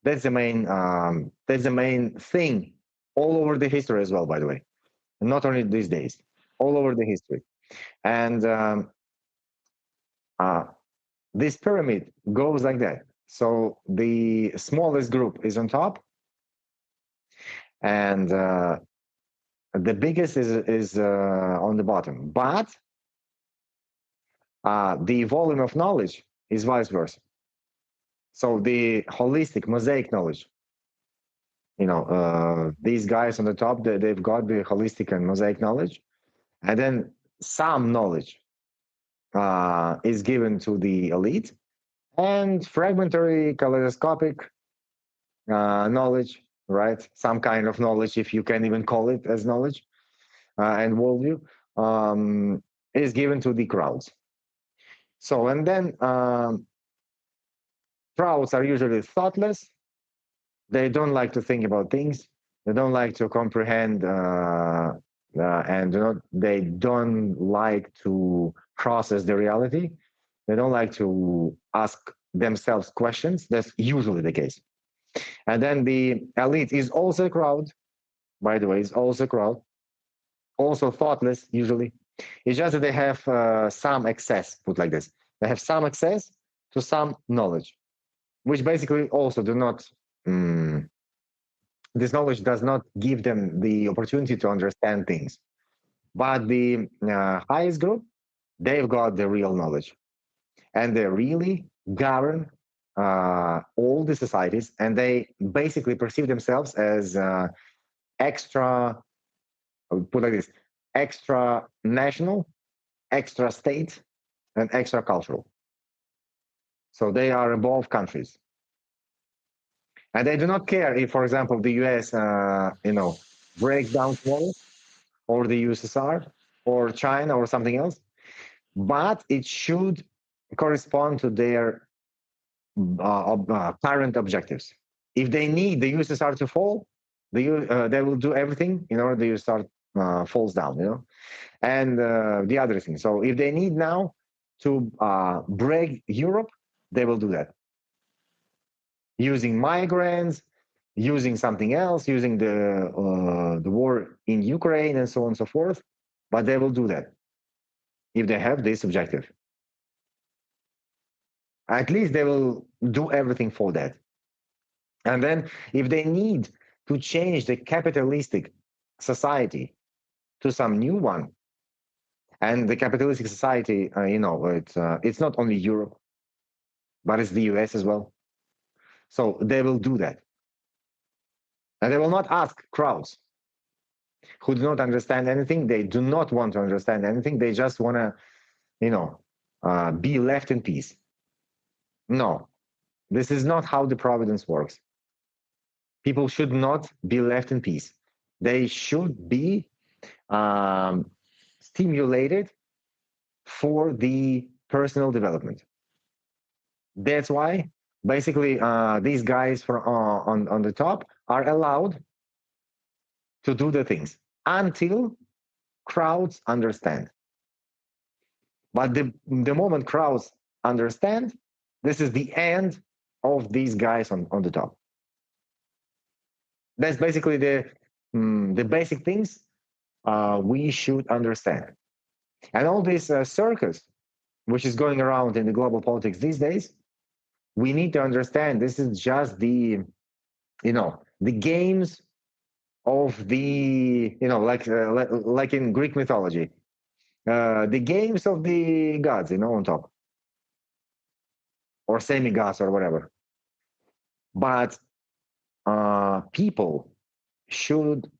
C: That's the main. That's the main thing all over the history as well. By the way, not only these days, all over the history. And uh, this pyramid goes like that. So the smallest group is on top, and the biggest is on the bottom. But the volume of knowledge is vice versa. So the holistic mosaic knowledge, these guys on the top, they've got the holistic and mosaic knowledge, and then some knowledge is given to the elite, and fragmentary, kaleidoscopic knowledge, right? Some kind of knowledge, if you can even call it as knowledge, and worldview, is given to the crowds. So, and then crowds are usually thoughtless. They don't like to think about things. They don't like to comprehend, and they don't like to process the reality. They don't like to ask themselves questions. That's usually the case. And then the elite is also a crowd, by the way, is also a crowd, also thoughtless usually. It's just that they have some access, put like this. They have some access to some knowledge, which basically also do not, this knowledge does not give them the opportunity to understand things. But the highest group, they've got the real knowledge, and they really govern all the societies, and they basically perceive themselves as extra, put like this, extra national, extra state, and extra cultural. So they are above countries, and they do not care if, for example, the US, breaks down tomorrow, or the USSR, or China, or something else. But it should correspond to their current objectives. If they need the USSR to fall, they will do everything in order the USSR falls down, and the other thing. So if they need now to break Europe, they will do that using migrants, using something else, using the war in Ukraine, and so on and so forth. But they will do that if they have this objective. At least they will do everything for that. And then if they need to change the capitalistic society to some new one, and the capitalistic society, it's not only Europe, but it's the US as well. So they will do that. And they will not ask crowds who do not understand anything. They do not want to understand anything. They just want to, be left in peace. No, this is not how the providence works. People should not be left in peace. They should be stimulated for the personal development. That's why basically these guys on the top are allowed to do the things until crowds understand. But the moment crowds understand, this is the end of these guys on the top. That's basically the basic things we should understand. And all this circus, which is going around in the global politics these days, we need to understand this is just the, the games of the, like in Greek mythology, the games of the gods, on top, or semi-gods or whatever. But people should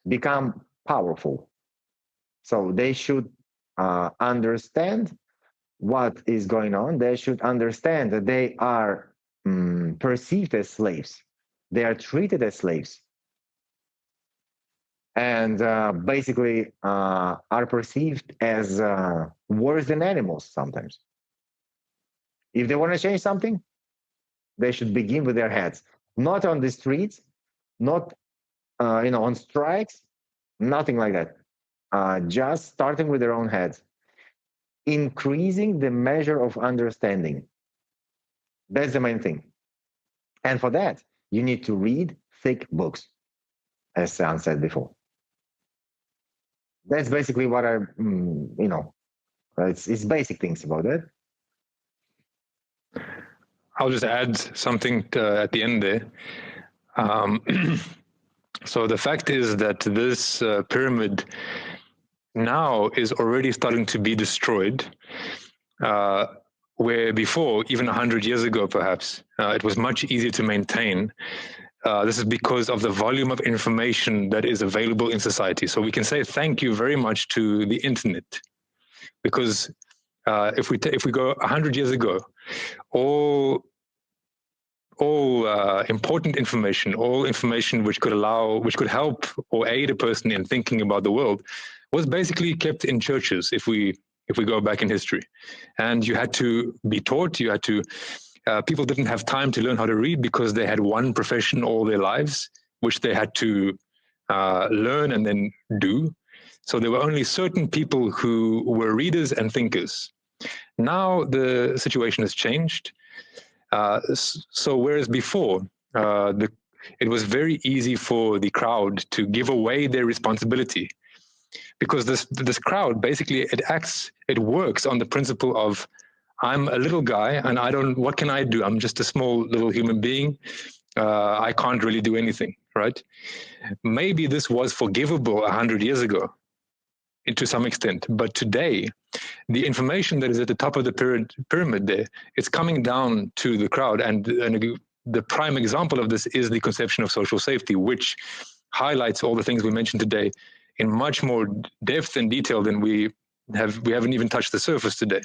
C: become powerful. So they should understand what is going on. They should understand that they are perceived as slaves. They are treated as slaves. And basically are perceived as worse than animals sometimes. If they want to change something, they should begin with their heads, not on the streets, not on strikes, nothing like that. Just starting with their own heads, increasing the measure of understanding. That's the main thing. And for that, you need to read thick books, as Sam said before. That's basically what it's basic things about that.
B: I'll just add something at the end there. So the fact is that this pyramid now is already starting to be destroyed, where before, even 100 years ago perhaps, it was much easier to maintain. This is because of the volume of information that is available in society. So we can say thank you very much to the internet, because if we go 100 years ago, all important information, all information which could help or aid a person in thinking about the world, was basically kept in churches. If we go back in history, and you had to be taught, you had to. People didn't have time to learn how to read because they had one profession all their lives, which they had to learn and then do. So there were only certain people who were readers and thinkers. Now the situation has changed. So whereas before, it was very easy for the crowd to give away their responsibility, because this crowd basically it works on the principle of, I'm a little guy and what can I do? I'm just a small little human being. I can't really do anything, right? Maybe this was forgivable 100 years ago to some extent, but today, the information that is at the top of the pyramid there, it's coming down to the crowd. And the prime example of this is the conception of social safety, which highlights all the things we mentioned today in much more depth and detail than we haven't even touched the surface today.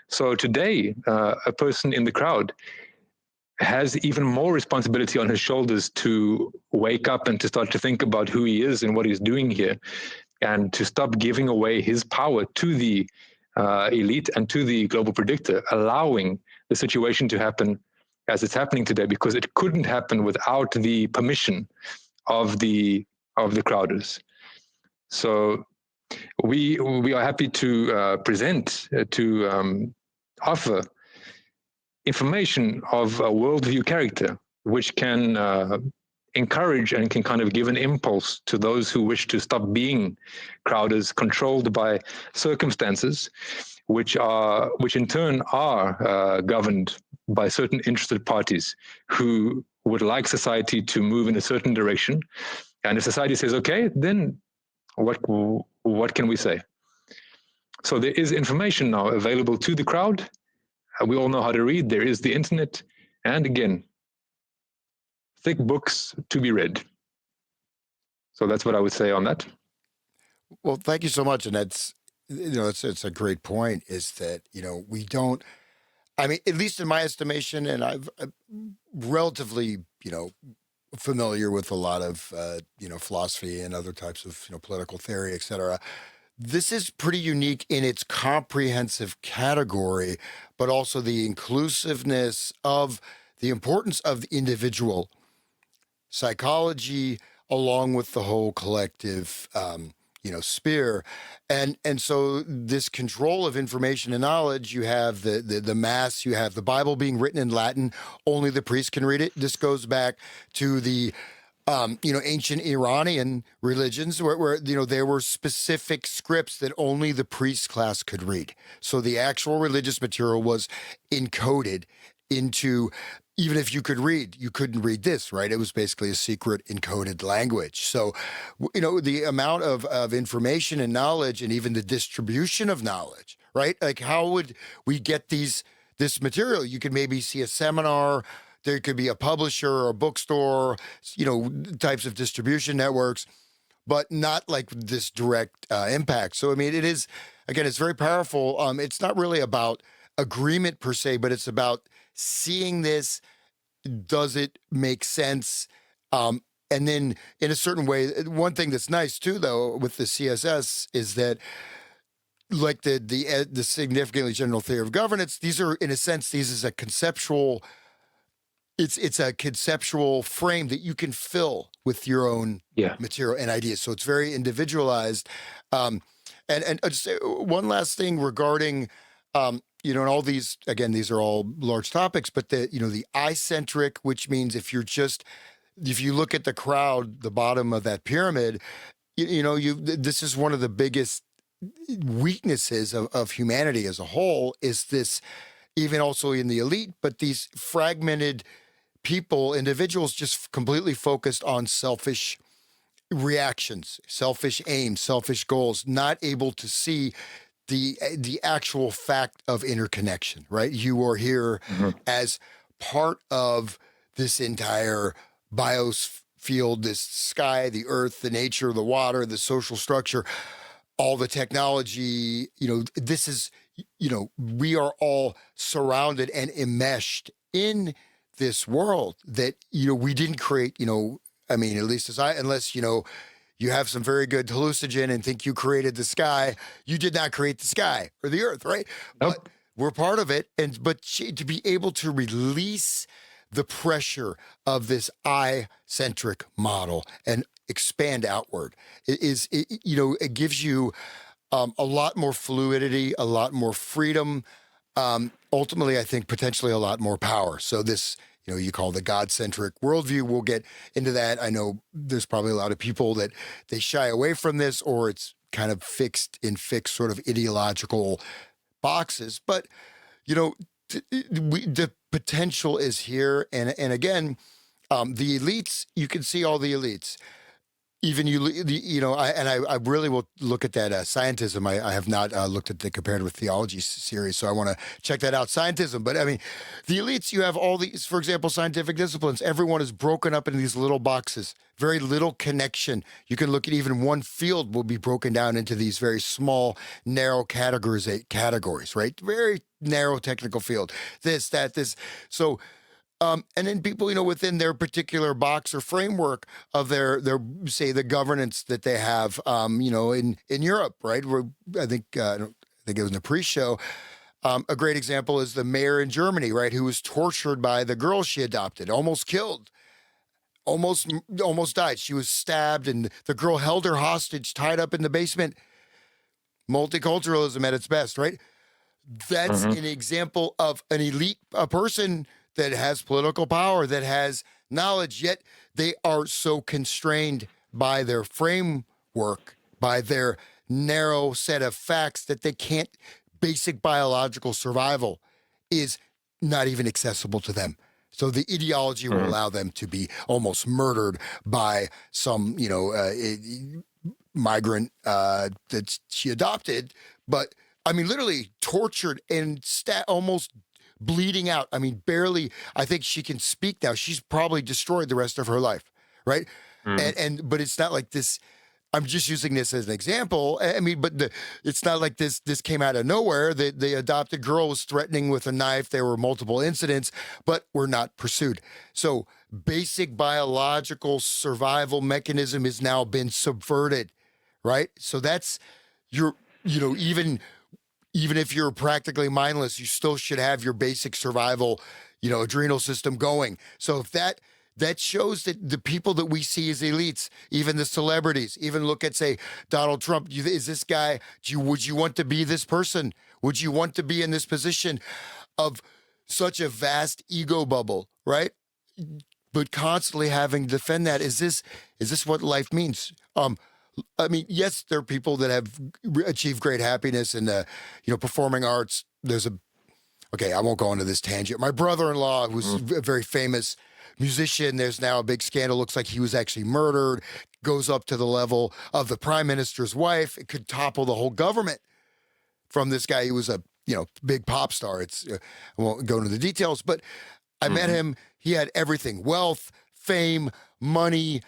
B: So today, a person in the crowd has even more responsibility on his shoulders to wake up and to start to think about who he is and what he's doing here, and to stop giving away his power to the elite and to the global predictor, allowing the situation to happen as it's happening today, because it couldn't happen without the permission of the crowders. So we are happy to present, to offer information of a worldview character, which can encourage and can kind of give an impulse to those who wish to stop being crowders, controlled by circumstances, which in turn are governed by certain interested parties who would like society to move in a certain direction. And if society says, okay, then what can we say? So there is information now available to the crowd. We all know how to read. There is the internet. And again, thick books to be read. So that's what I would say on that.
A: Well, thank you so much. And that's, it's a great point, is that, we don't, I mean, at least in my estimation, and I'm relatively, familiar with a lot of, philosophy and other types of, political theory, et cetera. This is pretty unique in its comprehensive category, but also the inclusiveness of the importance of the individual psychology, along with the whole collective, sphere. And so this control of information and knowledge, you have the mass, you have the Bible being written in Latin, only the priest can read it. This goes back to the ancient Iranian religions where there were specific scripts that only the priest class could read. So the actual religious material was encoded into, even if you could read, you couldn't read this, right? It was basically a secret encoded language. So, the amount of information and knowledge and even the distribution of knowledge, right? Like how would we get this material? You could maybe see a seminar. There could be a publisher or a bookstore, types of distribution networks, but not like this direct impact. So, I mean, it is, again, it's very powerful. It's not really about agreement per se, but it's about seeing this. Does it make sense? And then in a certain way, one thing that's nice too, though, with the CSS is that, like the significantly general theory of governance, these are, in a sense, these is a conceptual. It's a conceptual frame that you can fill with your own material and ideas. So it's very individualized. And just one last thing regarding, and all these, again, these are all large topics, but the eye-centric, which means if you look at the crowd, the bottom of that pyramid, this is one of the biggest weaknesses of humanity as a whole, is this, even also in the elite, but these fragmented individuals just completely focused on selfish reactions, selfish aims, selfish goals, not able to see the actual fact of interconnection, right? You are here as part of this entire biofield, this sky, the earth, the nature, the water, the social structure, all the technology. This is, we are all surrounded and enmeshed in this world that, we didn't create, I mean, at least unless, you have some very good hallucinogen and think you created the sky, you did not create the sky or the earth, right?
B: Nope.
A: But we're part of it. But to be able to release the pressure of this eye-centric model and expand outward, it gives you a lot more fluidity, a lot more freedom, ultimately, I think potentially a lot more power. So this, you call the God-centric worldview. We'll get into that. I know there's probably a lot of people that they shy away from this, or it's kind of fixed sort of ideological boxes. But, the potential is here. And again, the elites, you can see all the elites. Even I really will look at that scientism. I have not looked at the comparative theology series, so I want to check that out. Scientism, but I mean, the elites. You have all these, for example, scientific disciplines. Everyone is broken up into these little boxes. Very little connection. You can look at even one field will be broken down into these very small, narrow categories. Right, very narrow technical field. This, that, this. So. And then people, within their particular box or framework of their say the governance that they have, in Europe, right? Where I think it was in the pre-show. A great example is the mayor in Germany, right, who was tortured by the girl she adopted, almost killed, almost died. She was stabbed, and the girl held her hostage, tied up in the basement. Multiculturalism at its best, right? That's an example of an elite, a person that has political power, that has knowledge, yet they are so constrained by their framework, by their narrow set of facts, that they can't, basic biological survival is not even accessible to them. So the ideology will allow them to be almost murdered by some, migrant that she adopted, but I mean, literally tortured and almost bleeding out. I mean, barely. I think she can speak now. She's probably destroyed the rest of her life, right? But it's not like this. I'm just using this as an example. I mean, but it's not like this came out of nowhere. The adopted girl was threatening with a knife. There were multiple incidents, but were not pursued. So basic biological survival mechanism has now been subverted, right? So that's even if you're practically mindless, you still should have your basic survival, adrenal system going. So if that shows that the people that we see as elites, even the celebrities, even look at, say, Donald Trump, is this guy, would you want to be this person? Would you want to be in this position of such a vast ego bubble, right? but constantly having to defend that. Is this what life means? I mean, yes, there are people that have achieved great happiness in the, performing arts. Okay, I won't go into this tangent. My brother-in-law, who's a very famous musician, there's now a big scandal. Looks like he was actually murdered. Goes up to the level of the prime minister's wife. It could topple the whole government from this guy. He was a big pop star. I won't go into the details, but I met him. He had everything: wealth, fame, money.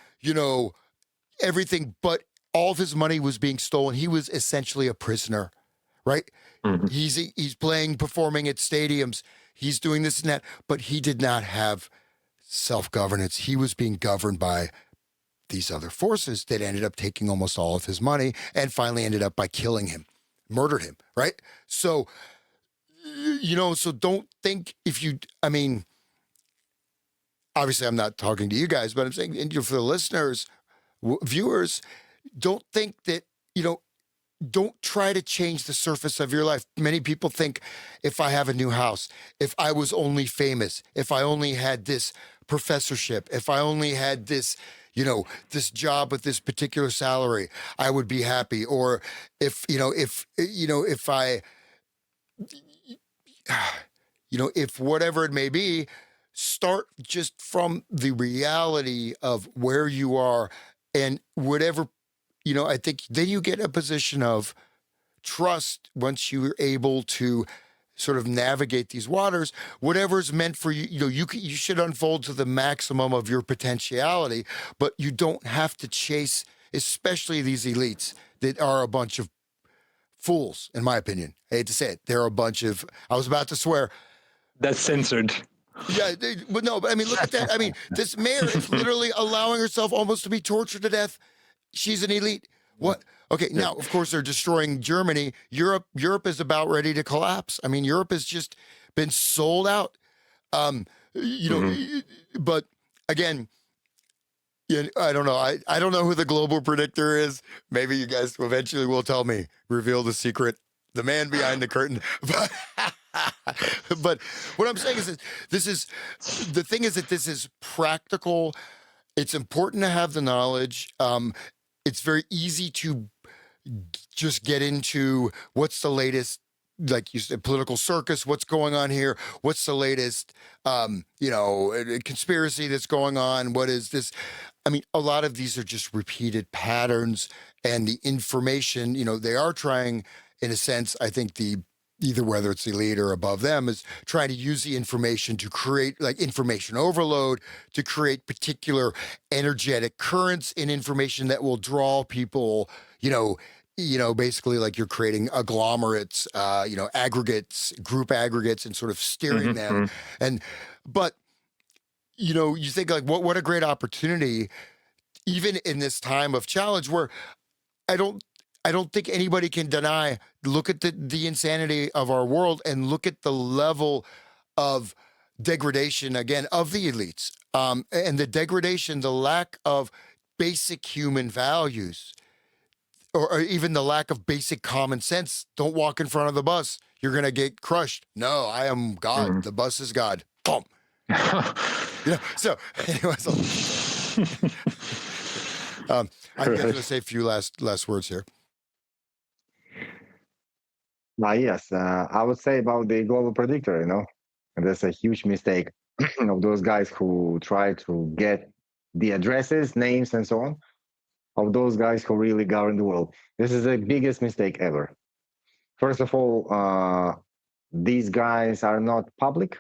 A: Everything, but all of his money was being stolen. He was essentially a prisoner, right? He's performing at stadiums. He's doing this and that, but he did not have self-governance. He was being governed by these other forces that ended up taking almost all of his money and finally ended up by killing him, murdered him, right? So, so don't think obviously I'm not talking to you guys, but I'm saying for the listeners, viewers, don't think that, don't try to change the surface of your life. Many people think, if I have a new house, if I was only famous, if I only had this professorship, if I only had this, this job with this particular salary, I would be happy. Or if whatever it may be, start just from the reality of where you are and whatever. I think then you get a position of trust once you're able to sort of navigate these waters. Whatever's meant for you, you should unfold to the maximum of your potentiality, but you don't have to chase, especially these elites that are a bunch of fools, in my opinion. I hate to say it. They're a bunch of, I was about to swear.
B: That's censored.
A: Yeah, but I mean, look at that. I mean, this mayor is literally allowing herself almost to be tortured to death. She's an elite. What? Okay, now, of course, they're destroying Germany. Europe is about ready to collapse. I mean, Europe has just been sold out. But again, I don't know. I don't know who the global predictor is. Maybe you guys eventually will tell me, reveal the secret, the man behind the curtain. But what I'm saying is that the thing is that this is practical. It's important to have the knowledge. It's very easy to just get into what's the latest, like you said, political circus, what's going on here, what's the latest, conspiracy that's going on, what is this? I mean, a lot of these are just repeated patterns, and the information, they are trying, in a sense, I think either whether it's the elite or above them, is trying to use the information to create like information overload, to create particular energetic currents in information that will draw people, basically like you're creating agglomerates, aggregates, group aggregates, and sort of steering them. But you think like, what a great opportunity, even in this time of challenge where I don't think anybody can deny, look at the insanity of our world and look at the level of degradation, again, of the elites, and the degradation, the lack of basic human values, or even the lack of basic common sense. Don't walk in front of the bus. You're going to get crushed. No, I am God. The bus is God. Boom. So anyways, I'm going to say a few last words here.
C: Yes, I would say about the global predictor, and that's a huge mistake of those guys who try to get the addresses, names, and so on, of those guys who really govern the world. This is the biggest mistake ever. First of all, these guys are not public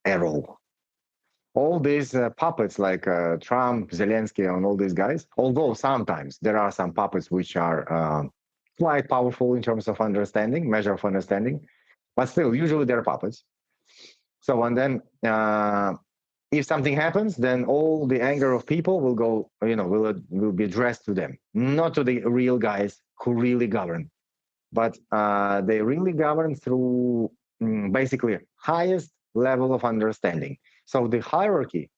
C: at all. All these puppets like Trump, Zelensky, and all these guys, although sometimes there are some puppets which are quite powerful in terms of understanding, measure of understanding, but still, usually they're puppets. So, and then if something happens, then all the anger of people will go, will be addressed to them, not to the real guys who really govern, but they really govern through basically highest level of understanding. So the hierarchy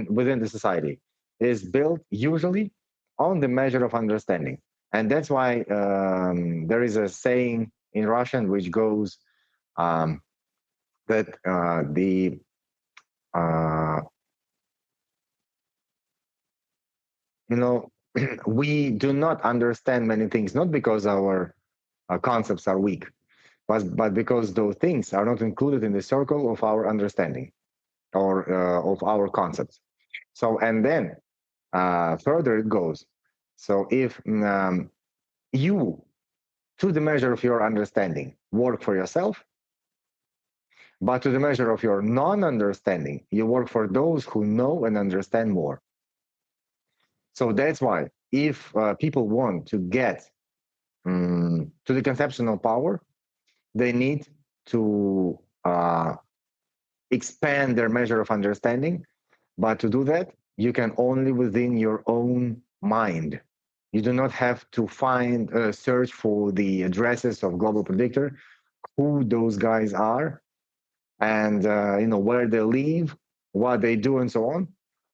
C: within the society is built usually on the measure of understanding. And that's why there is a saying in Russian which goes that we do not understand many things, not because our concepts are weak, but because those things are not included in the circle of our understanding or of our concepts. So, and then further it goes. So, if you, to the measure of your understanding, work for yourself, but to the measure of your non-understanding, you work for those who know and understand more. So that's why if people want to get to the conceptual power, they need to expand their measure of understanding. But to do that, you can only within your own mind. You do not have to find, search for the addresses of Global Predictor, who those guys are, and where they live, what they do, and so on.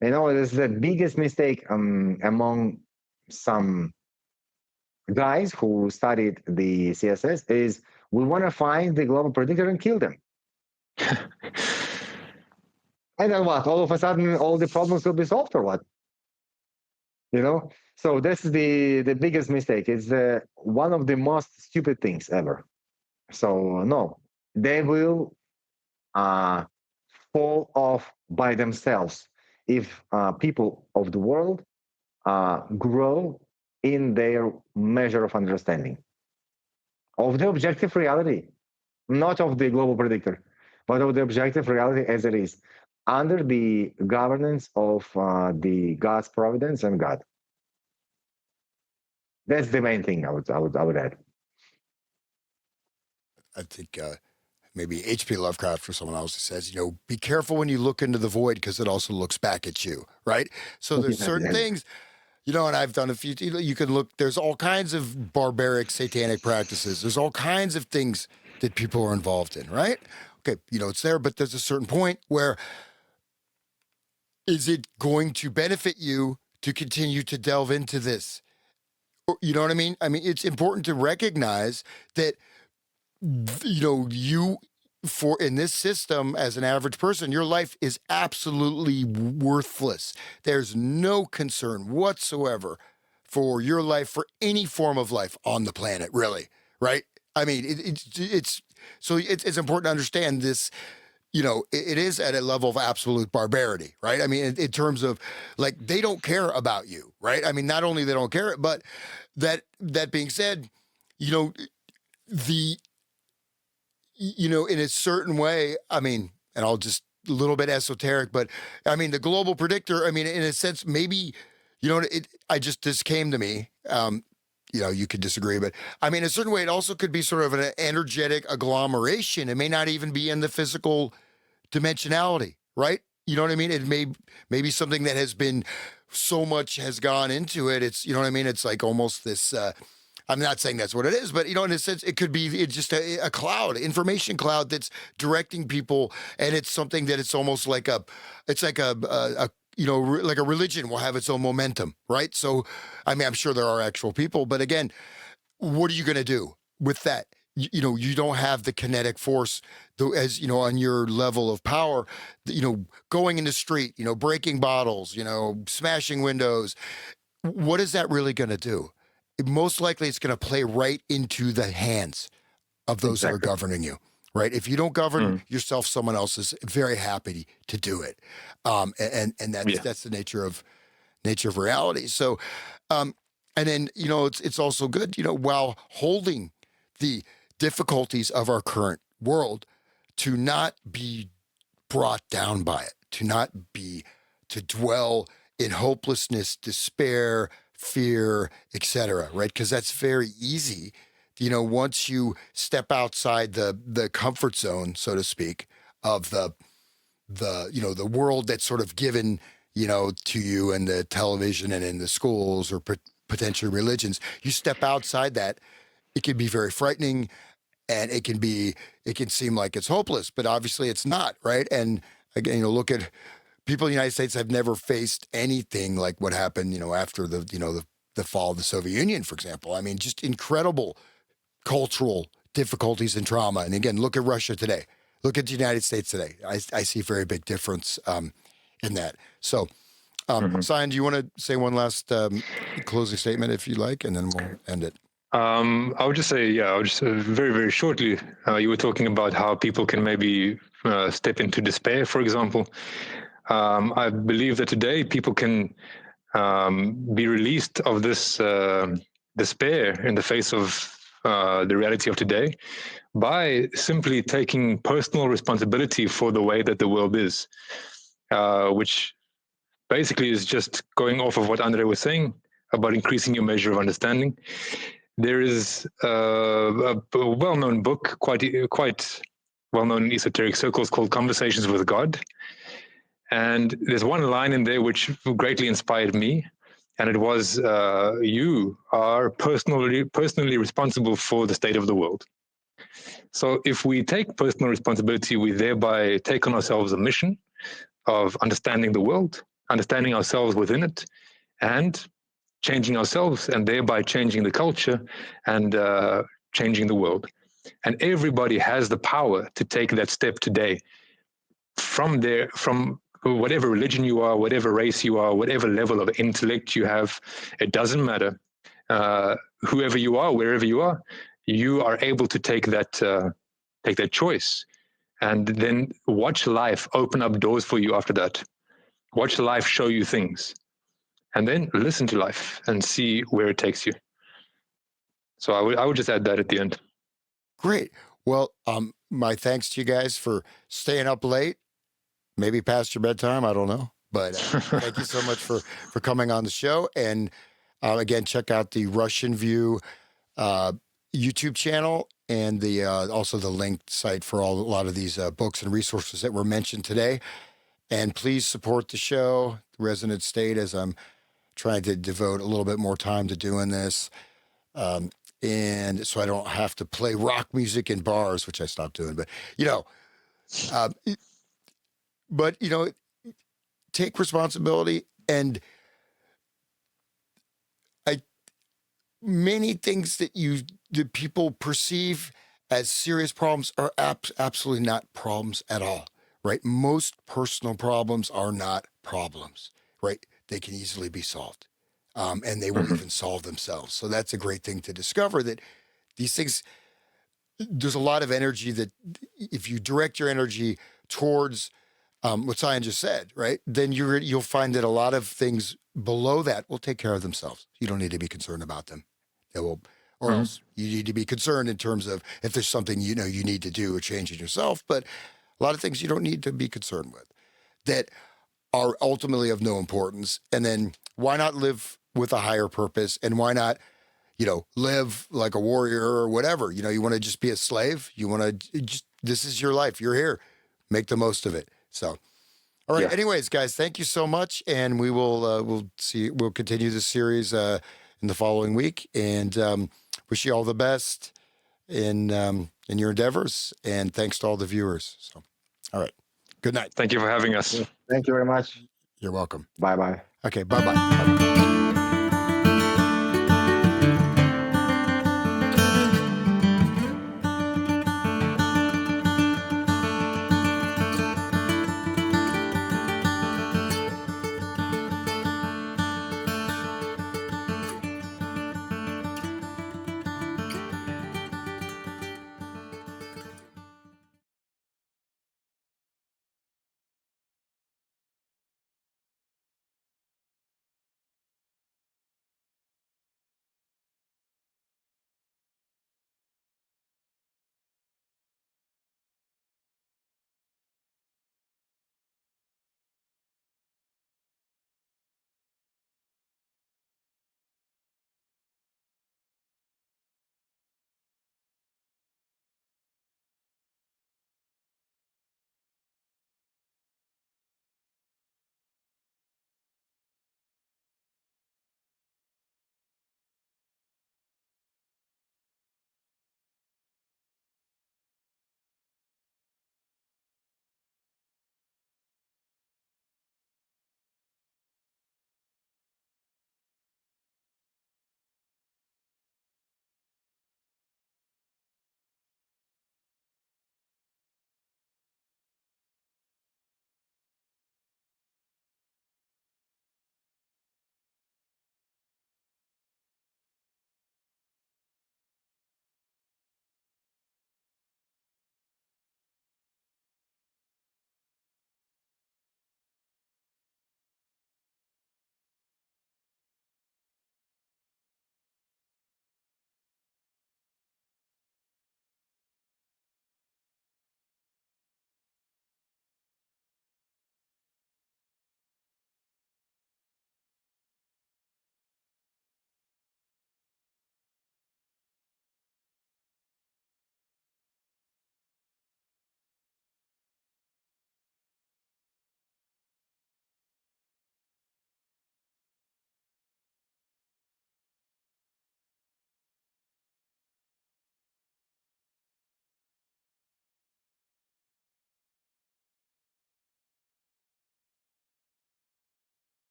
C: This is the biggest mistake among some guys who studied the CSS is we want to find the global predictor and kill them. And then what? All of a sudden, all the problems will be solved, or what? So this is the biggest mistake. It's one of the most stupid things ever. So no, they will fall off by themselves if people of the world grow in their measure of understanding of the objective reality, not of the global predictor, but of the objective reality as it is, under the governance of the God's providence and God. That's the main thing I would add.
A: I think maybe H.P. Lovecraft or someone else who says, be careful when you look into the void because it also looks back at you, right? So there's certain things, and I've done a few, you can look, there's all kinds of barbaric satanic practices. There's all kinds of things that people are involved in, right? Okay, it's there, but there's a certain point where is it going to benefit you to continue to delve into this? You know what I mean? I mean, it's important to recognize that you for in this system as an average person, your life is absolutely worthless. There's no concern whatsoever for your life, for any form of life on the planet, really, right? I mean, it's important to understand this. It is at a level of absolute barbarity, right? I mean, in terms of like, they don't care about you, right? I mean, not only they don't care, but that being said, in a certain way, I mean, and I'll just a little bit esoteric, but I mean, the global predictor, I mean, in a sense, maybe, this came to me, you could disagree, but I mean, in a certain way, it also could be sort of an energetic agglomeration. It may not even be in the physical dimensionality, right? You know what I mean? It may be something that has been so much has gone into it. It's, it's like almost this, I'm not saying that's what it is, but in a sense, it could be just a cloud, information cloud that's directing people, and it's something that it's almost like like a religion will have its own momentum, right? So, I mean, I'm sure there are actual people, but again, what are you going to do with that? You don't have the kinetic force, as on your level of power. Going in the street, breaking bottles, smashing windows. What is that really going to do? Most likely it's going to play right into the hands of those that are governing you, right? If you don't govern yourself, someone else is very happy to do it. And that's the nature of reality. So, and then, it's also good, while holding the difficulties of our current world, to not be brought down by it, to dwell in hopelessness, despair, fear, etc., right? Because that's very easy. Once you step outside the comfort zone, so to speak, of the world that's sort of given, to you in the television and in the schools or potentially religions, you step outside that, it can be very frightening, and it can seem like it's hopeless, but obviously it's not, right? And again, look at people in the United States have never faced anything like what happened, after the fall of the Soviet Union, for example. I mean, just incredible cultural difficulties and trauma. And again, look at Russia today. Look at the United States today. I see a very big difference in that. So, Sion, do you want to say one last closing statement if you like, and then we'll end it?
B: I would just say, very, very shortly, you were talking about how people can maybe step into despair, for example. I believe that today people can be released of this despair in the face of the reality of today by simply taking personal responsibility for the way that the world is, which basically is just going off of what Andre was saying about increasing your measure of understanding. There is a well-known book, quite well-known in esoteric circles, called Conversations with God. And there's one line in there which greatly inspired me, and it was, you are personally responsible for the state of the world. So if we take personal responsibility, we thereby take on ourselves a mission of understanding the world, understanding ourselves within it, and changing ourselves, and thereby changing the culture and changing the world. And everybody has the power to take that step today. From whatever religion you are, whatever race you are, whatever level of intellect you have, it doesn't matter. Whoever you are, wherever you are able to take that choice, and then watch life open up doors for you after that. Watch life show you things. And then listen to life and see where it takes you. So I would just add that at the end.
A: Great. Well, my thanks to you guys for staying up late, maybe past your bedtime. I don't know, but thank you so much for coming on the show. And again, check out the Russian View YouTube channel and the also the linked site for a lot of these books and resources that were mentioned today. And please support the show, Resonant State, as I'm trying to devote a little bit more time to doing this. And so I don't have to play rock music in bars, which I stopped doing. But, take responsibility. And many things that people perceive as serious problems are absolutely not problems at all, right? Most personal problems are not problems, right? They can easily be solved. And they will even solve themselves. So that's a great thing to discover, that these things, there's a lot of energy that if you direct your energy towards what Sion just said, right, then you'll find that a lot of things below that will take care of themselves. You don't need to be concerned about them. They will, or else you need to be concerned in terms of if there's something you need to do or change in yourself. But a lot of things you don't need to be concerned with that are ultimately of no importance. And then why not live with a higher purpose, and why not, live like a warrior or whatever? You want to just be a slave. You want to this is your life. You're here. Make the most of it. So, all right. Yeah. Anyways, guys, thank you so much. And we will, we'll continue this series in the following week, and wish you all the best in your endeavors. And thanks to all the viewers. So, all right. Good night.
B: Thank you for having us.
C: Thank you very much.
A: You're welcome.
C: Bye-bye.
A: Okay. Bye-bye.